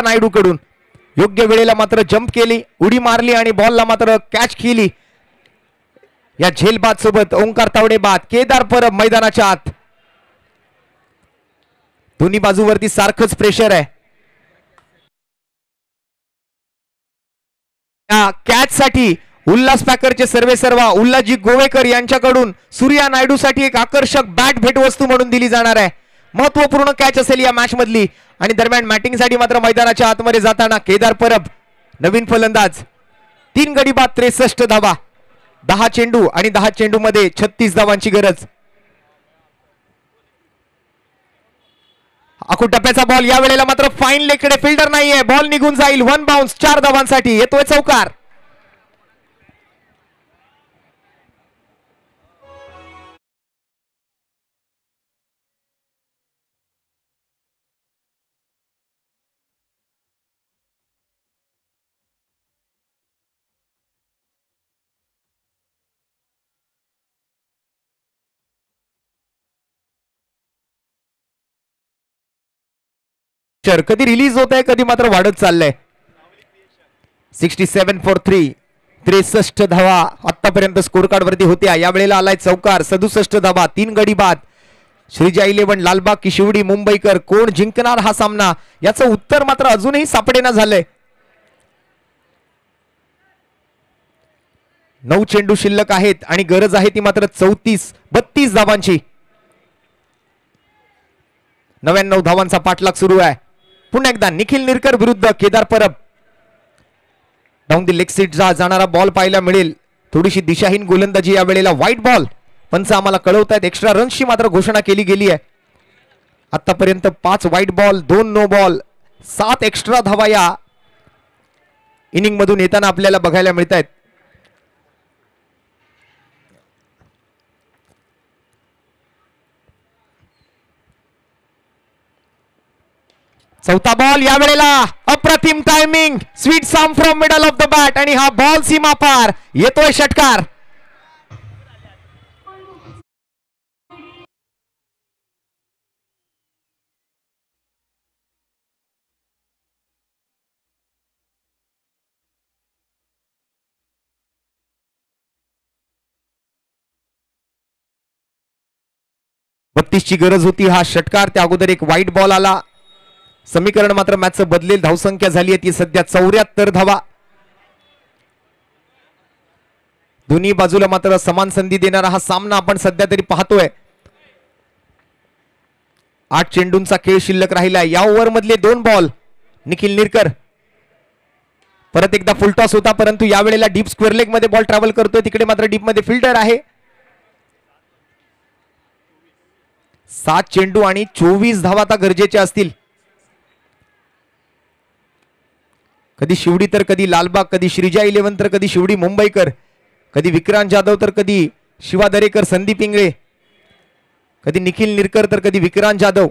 नायडू कडून योग्य वेळेला मात्र जंप केली, उडी मारली आणि बॉलला मात्र कॅच केली. या झेलबाद सोबत ओंकार तावडे बाद. केदार परब मैदानाच्या आत. दोन्ही बाजूवरती सारखंच प्रेशर आहे. या कॅच साठी उल्हास पॅकरचे सर्वेसर्वा उल्हासजी गोवेकर यांच्याकडून सूर्या नायडू साठी एक आकर्षक बॅट भेटवस्तू म्हणून दिली जाणार आहे. महत्वपूर्ण कॅच असेल या मॅच मधली. आणि दरम्यान मॅटिंग साठी मात्र मैदानाच्या आतमध्ये जाताना केदार परब नवीन फलंदाज. 3 गडी बाद 63 धावा. 10 चेंडू आणि 10 चेंडू मध्ये 36 धावांची गरज. आखूड टप्प्याचा बॉल. या वेळेला मात्र फाईन लेकडे फिल्डर नाहीये. बॉल निघून जाईल. 1 बाउन्स 4 धावांसाठी. येतोय चौकार. कधी रिलीज होत आहे, कधी मात्र वाढत चाललंय. 67 फॉर 3. 63 धावा आतापर्यंत स्कोर कार्ड वरती होत्या. यावेळेला आलाय चौकार. 67 धावा. 3 गडी बाद. श्रीजा 11 लालबाग की शिवडी मुंबईकर. कोण जिंकणार हा सामना याचं उत्तर मात्र अजूनही सापडेना झालंय. 9 चेंडू शिल्लक आहेत आणि गरज आहे ती मात्र 32 धावांची. 99 धावांचा पाठलाग सुरू आहे. पुन्हा एकदा निखिल निरकर विरुद्ध Kedar Parab. Down the leg seat जाणारा बॉल पाहायला मिळेल. थोडीशी दिशाहीन गोलंदाजी या वेळेला. White ball. पंच आम्हाला कळवतायत एक्स्ट्रा रन्सची मात्र घोषणा केली गेली आहे. आतापर्यंत 5 white ball 2 no ball 7 extra धावा या इनिंग मधून येताना आपल्याला बघायला मिळत आहेत. चौथा बॉल. या वेळेला अप्रतिम timing. Sweet some from middle of the bat आणि हा बॉल सीमा पार. येतोय षटकार. ची गरज होती. हा षटकार. त्या अगोदर एक व्हाईट बॉल आला. समीकरण मात्र मॅचचं बदलेल. धावसंख्या झाली आहे ती सध्या 74 धावा. दोन्ही बाजूला मात्र समान संधी देणारा हा सामना आपण सध्या तरी पाहतोय. 8 चेंडूंचा खेळ शिल्लक राहिलाय. या ओव्हर मधले 2 बॉल. निखिल निरकर परत एकदा फुलटॉस होता, परंतु यावेळेला डीप स्क्वेअर लेग मध्ये बॉल ट्रॅव्हल करतोय. तिकडे मात्र डीप मध्ये फिल्डर आहे. 7 चेंडू आणि 24 धावा आता गरजेच्या असतील. कधी शिवडी तर कधी लालबाग, कधी श्रीजा 11 तर कधी शिवडी मुंबईकर, कधी विक्रांत जाधव तर कधी शिवा दरेकर संदीप इंगळे, कधी निखिल निरकर तर कधी विक्रांत जाधव,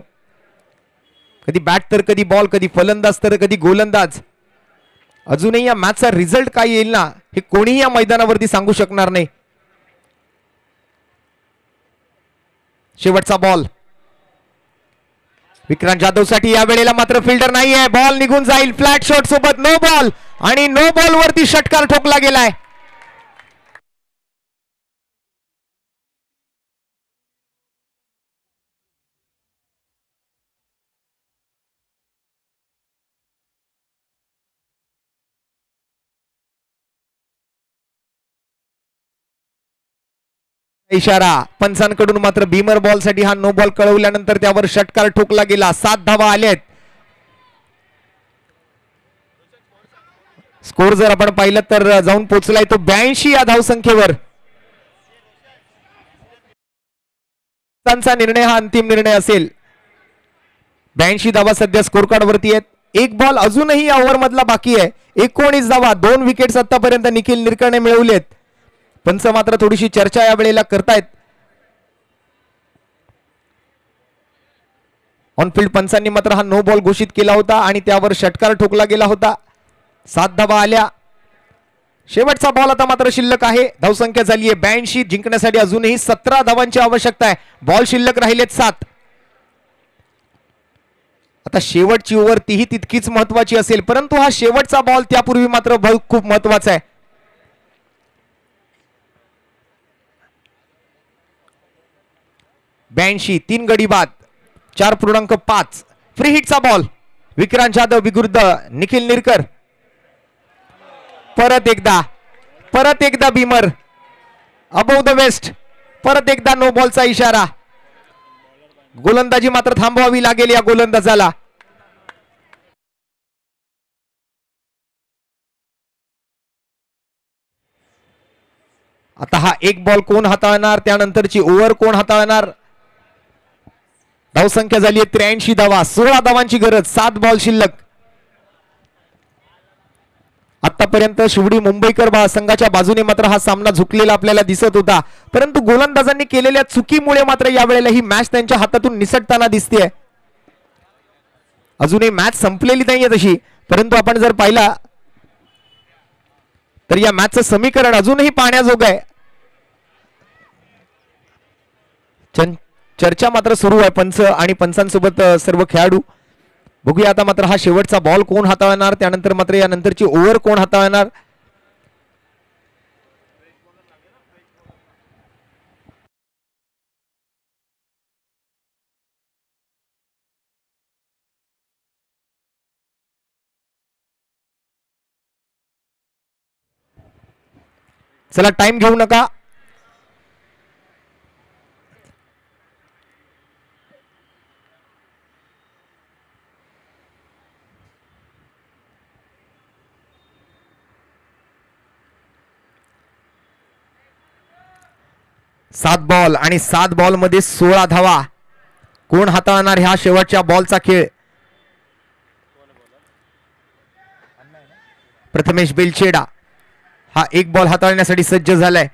कधी बॅट तर कधी बॉल, कधी फलंदाज तर कधी गोलंदाज. अजूनही या मॅचचा रिझल्ट काय येईल ना हे कोणीही या मैदानावरती सांगू शकणार नाही. शेवटचा बॉल विक्रांत जाधव साठी. या वेळेला मात्र फिल्डर नाहीये. बॉल निघून जाईल. फ्लॅट शॉट सोबत नो बॉल आणि नो बॉल वरती षटकार ठोकला गेलाय. इशारा पंचांकडून मात्र बीमर बॉल साठी हा नो बॉल कळवल्यानंतर त्यावर षटकार ठोकला गेला. 7 धावा आल्यात. स्कोर जर आपण पाहिलं तर जाऊन पोहोचलाय तो 82 या धावसंख्येवर. निर्णय हा अंतिम निर्णय असेल. 82 धावा सध्या स्कोर कार्ड वरती आहेत. एक बॉल अजूनही या ओव्हर मधला बाकी आहे. 19 धावा, 2 विकेट्स आतापर्यंत निखिल निरकरने मिळवलेत. पंच मात्र थोडीशी चर्चा या वेळेला करतायत. ऑनफिल्ड पंचांनी मात्र हा नो बॉल घोषित केला होता आणि त्यावर षटकार ठोकला गेला होता. 7 धावा आल्या. शेवटचा बॉल आता मात्र शिल्लक आहे. धावसंख्या झाली आहे 82. जिंकण्यासाठी अजूनही 17 धावांची आवश्यकता आहे. बॉल शिल्लक राहिलेत 7. आता शेवटची ओव्हर तीही तितकीच महत्वाची असेल, परंतु हा शेवटचा बॉल त्यापूर्वी मात्र खूप महत्वाचा आहे. ब्याऐंशी 3 गडी बाद 4.5. फ्री हिटचा बॉल. विक्रांत जाधव विरुद्ध निखिल निरकर. परत एकदा बीमर अबोव द वेस्ट. परत एकदा नो बॉलचा इशारा. गोलंदाजी मात्र थांबवावी लागेल या गोलंदाजाला. आता हा एक बॉल कोण हाताळणार, त्यानंतरची ओव्हर कोण हाताळणार. धावसंख्या झाली आहे 83 धावा. 16 धावांची गरज. 7 बॉल शिल्लक. आतापर्यंत शिवडी मुंबईकर संघाच्या बाजूने मात्र हा सामना झुकलेला आपल्याला दिसत होता, परंतु गोलंदाजांनी केलेल्या चुकीमुळे मात्र यावेळेला ही मॅच त्यांच्या हातातून निसटताना दिसते. अजूनही मॅच संपलेली नाहीये तशी, परंतु आपण जर पाहिला तर या मॅचचं समीकरण अजूनही पाहण्याजोगं आहे. चर्चा मात्र सुरू आहे पंच आणि पंचांसोबत सर्व खेळाडू. बघूया आता मात्र हा शेवटचा बॉल कोण हाताळणार, त्यानंतर मात्र या नंतरची ओव्हर कोण हाताळणार. चला टाइम घेऊ नका. सात बॉल आणि 7 बॉल मध्ये 16 धावा. कोण हाताळणार ह्या शेवटच्या बॉलचा खेळ. प्रथमेश बेलचेडा हा एक बॉल हाताळण्यासाठी सज्ज झालाय.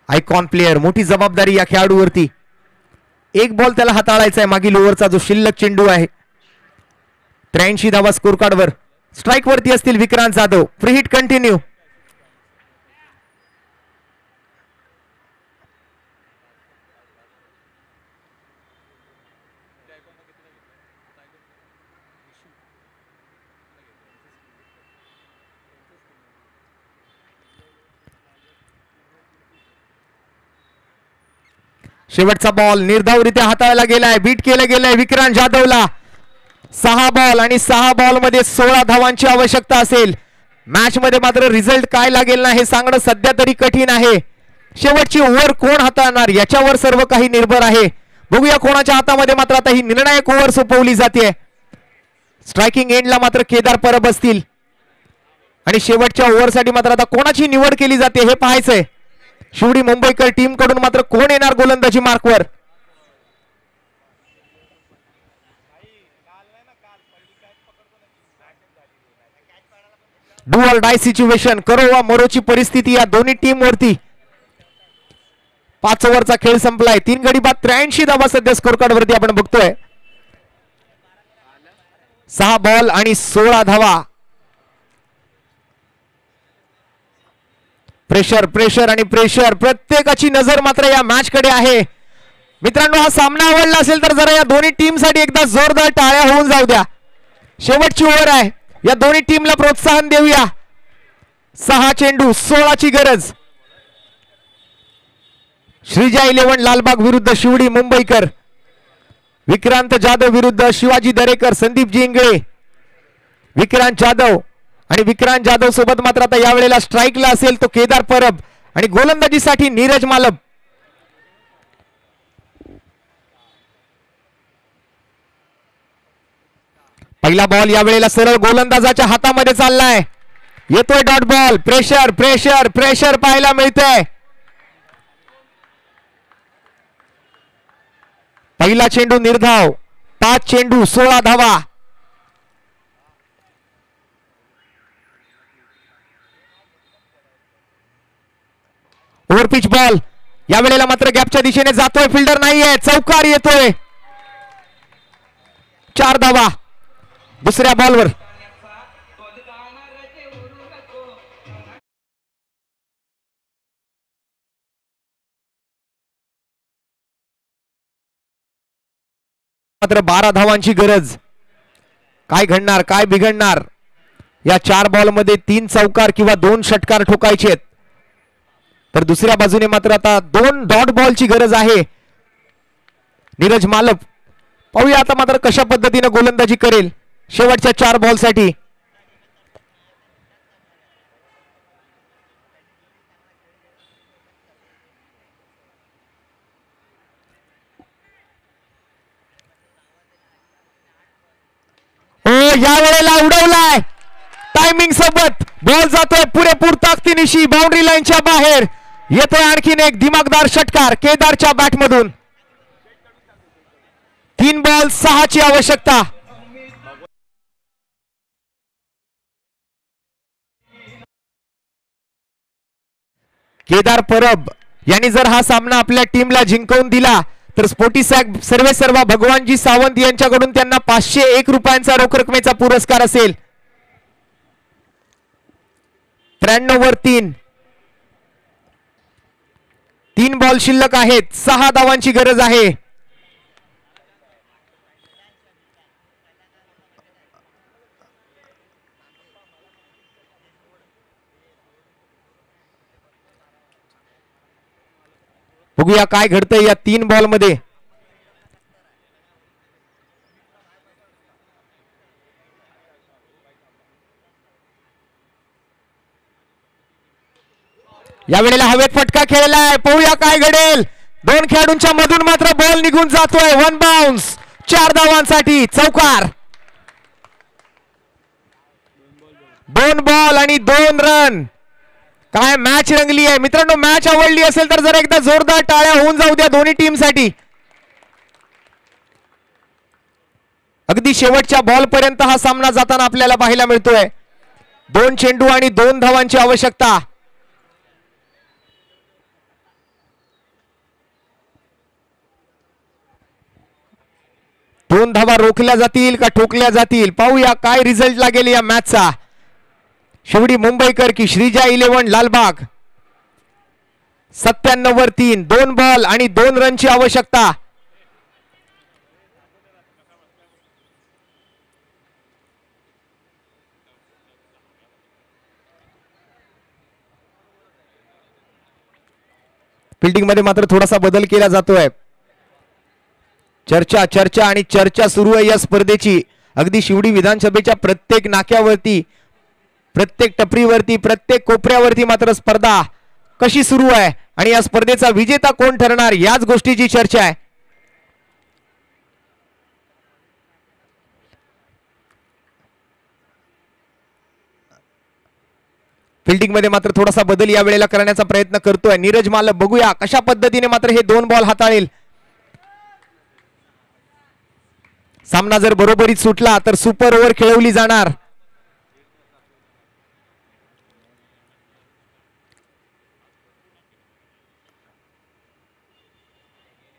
आयकॉन प्लेयर, मोठी जबाबदारी या खेळाडूवरती. एक बॉल त्याला हाताळायचा आहे मागील ओव्हरचा जो शिल्लक चेंडू आहे. 83 धावा स्कोर कार्डवर. स्ट्राइक वरती असतील Vikrant Jadhav. Free hit continue. शेवटचा बॉल निर्धावरित्या हाताळला गेलाय, बीट केलं गेलंय विक्रांत जाधवला. 6 बॉल आणि 6 बॉल मध्ये 16 धावांची आवश्यकता असेल. मॅच मध्ये मात्र रिझल्ट काय लागेल ना हे सांगणं सध्या तरी कठीण आहे. शेवटची ओव्हर कोण हाताळणार याच्यावर सर्व काही निर्भर आहे. बघूया कोणाच्या हातामध्ये मात्र आता ही निर्णायक ओव्हर सोपवली जाते. स्ट्रायकिंग एंडला मात्र केदार परब असतील आणि शेवटच्या ओव्हरसाठी मात्र आता कोणाची निवड केली जाते हे पाहायचंय. शिवडी मुंबईकर टीम कडून मात्र कोण येणार गोलंदाजी मार्कवर. डू ऑर डाय सिच्युएशन, करो वा मरोची परिस्थिती या दोन्ही टीम वरती. 5 ओव्हरचा खेळ संपलाय. 3 गडी बाद 83 धावा सध्या स्कोर कार्ड वरती आपण बघतोय. 6 बॉल आणि 16 धावा. प्रेशर प्रेशर आणि प्रेशर. प्रत्येकाची नजर मात्र या मॅच कडे आहे. मित्रांनो, हा सामना आवडला असेल तर जरा या दोन्ही टीम साठी एकदा जोरदार टाळ्या होऊन जाऊ द्या. शेवटची ओव्हर आहे. या दोन्ही टीमला प्रोत्साहन देऊया. 6 चेंडू 16 ची गरज. श्रीजा 11 लालबाग विरुद्ध शिवडी मुंबईकर. विक्रांत जाधव विरुद्ध शिवाजी दरेकर. संदीप जिंगळे. विक्रांत जाधव आणि विक्रांत जाधव सोबत मात्र आता यावेळेला स्ट्राईकला असेल तो केदार परब आणि गोलंदाजीसाठी नीरज मालप. पहिला बॉल यावेळेला सरळ गोलंदाजाच्या हातामध्ये चाललाय. येतोय dot ball. Pressure pressure pressure पाहायला मिळतंय. पहिला चेंडू निर्धाव. 5 चेंडू 16 धावा. ओव्हरपिच बॉल यावेळेला मात्र गॅपच्या दिशेने जातोय. फिल्डर नाहीये. चौकार येतोय. 4 धावा दुसऱ्या बॉलवर. मात्र 12 धावांची गरज. काय घडणार काय बिघडणार. या 4 बॉल मध्ये 3 चौकार किंवा 2 षटकार ठोकायचे आहेत. तर दुसऱ्या बाजूने मात्र आता 2 डॉट बॉलची गरज आहे. नीरज मालप पाहूया आता मात्र कशा पद्धतीने गोलंदाजी करेल शेवटच्या 4 बॉल साठी. या वेळेला उडवलाय टायमिंग सोबत. बॉल जातोय पुरेपूर ताकदीनिशी बाउंड्री लाईनच्या बाहेर. येतोय आणखीन एक दिमागदार षटकार केदारच्या बॅटमधून. 3 बॉल 6 ची आवश्यकता. केदार परब यांनी जर हा सामना आपल्या टीमला जिंकवून दिला तर स्पोर्टिसॅग सर्वेसर्वा भगवानजी सावंत यांच्याकडून त्यांना 501 रुपयांचा रोख रकमेचा पुरस्कार असेल. 93 वर 3. 3 बॉल शिल्लक आहेत. 6 धावांची गरज आहे. बघूया काय घडतंय या 3 बॉल मध्ये. यावेळेला हवेत फटका खेळलाय. पाहूया काय घडेल. 2 खेळाडूंच्या मधून मात्र बॉल निघून जातोय. 1 बाउन्स. 4 धावांसाठी चौकार. 2 बॉल आणि 2 रन. काय मॅच रंगली आहे मित्रांनो. मॅच आवडली असेल तर जरा एकदा जोरदार टाळ्या होऊन जाऊ द्या दोन्ही टीम साठी. अगदी शेवटच्या बॉल पर्यंत हा सामना जाताना आपल्याला पाहायला मिळतोय. 2 चेंडू आणि 2 धावांची आवश्यकता. दोन धावा रोखल्या जातील का ठोकल्या जातील पाहूया काय रिझल्ट लागेल या मॅचचा. शिवडी मुंबईकर की श्रीजा 11 लालबाग. 97 वर 3. 2 बॉल आणि 2 रनची आवश्यकता. फिल्डिंग मध्ये मात्र थोडासा बदल केला जातोय. चर्चा चर्चा आणि चर्चा सुरू आहे या स्पर्धेची. अगदी शिवडी विधानसभेच्या प्रत्येक नाक्यावरती प्रत्येक टपरीवरती प्रत्येक कोपऱ्यावरती मात्र स्पर्धा कशी सुरू आहे आणि या स्पर्धेचा विजेता कोण ठरणार याच गोष्टीची चर्चा आहे. फिल्डिंग मध्ये मात्र थोडासा बदल या वेळेला करण्याचा प्रयत्न करतोय नीरज मालक. बघूया कशा पद्धतीने मात्र हे 2 बॉल हाताळेल. सामना जर बरोबरीत सुटला तर सुपर ओव्हर खेळवली जाणार.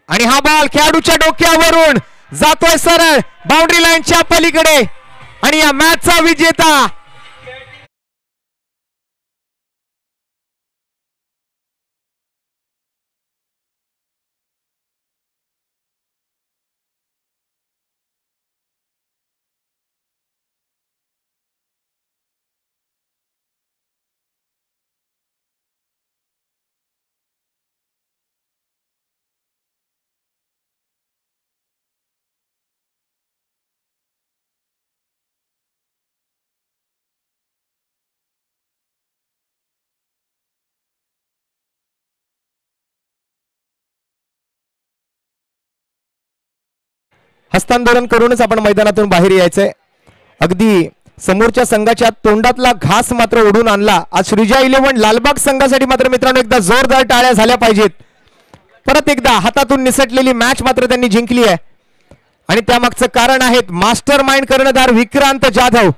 आणि हा बॉल खेळाडूच्या डोक्यावरून जातोय सरळ बाउंड्री लाईनच्या पलीकडे आणि या मॅचचा विजेता हस्तांदोलन करूनच आपण मैदानातून बाहेर यायचंय. अगदी समोरच्या संघाच्या तोंडातला घास मात्र ओढून आणला. आज श्रीजा 11 लालबाग संघासाठी मात्र मित्रांनो एकदा जोरदार टाळ्या झाल्या पाहिजेत. परत एकदा हातातून निसटलेली मॅच मात्र त्यांनी जिंकली आहे आणि त्यामागचं कारण आहेत मास्टर माइंड कर्णधार विक्रांत जाधव.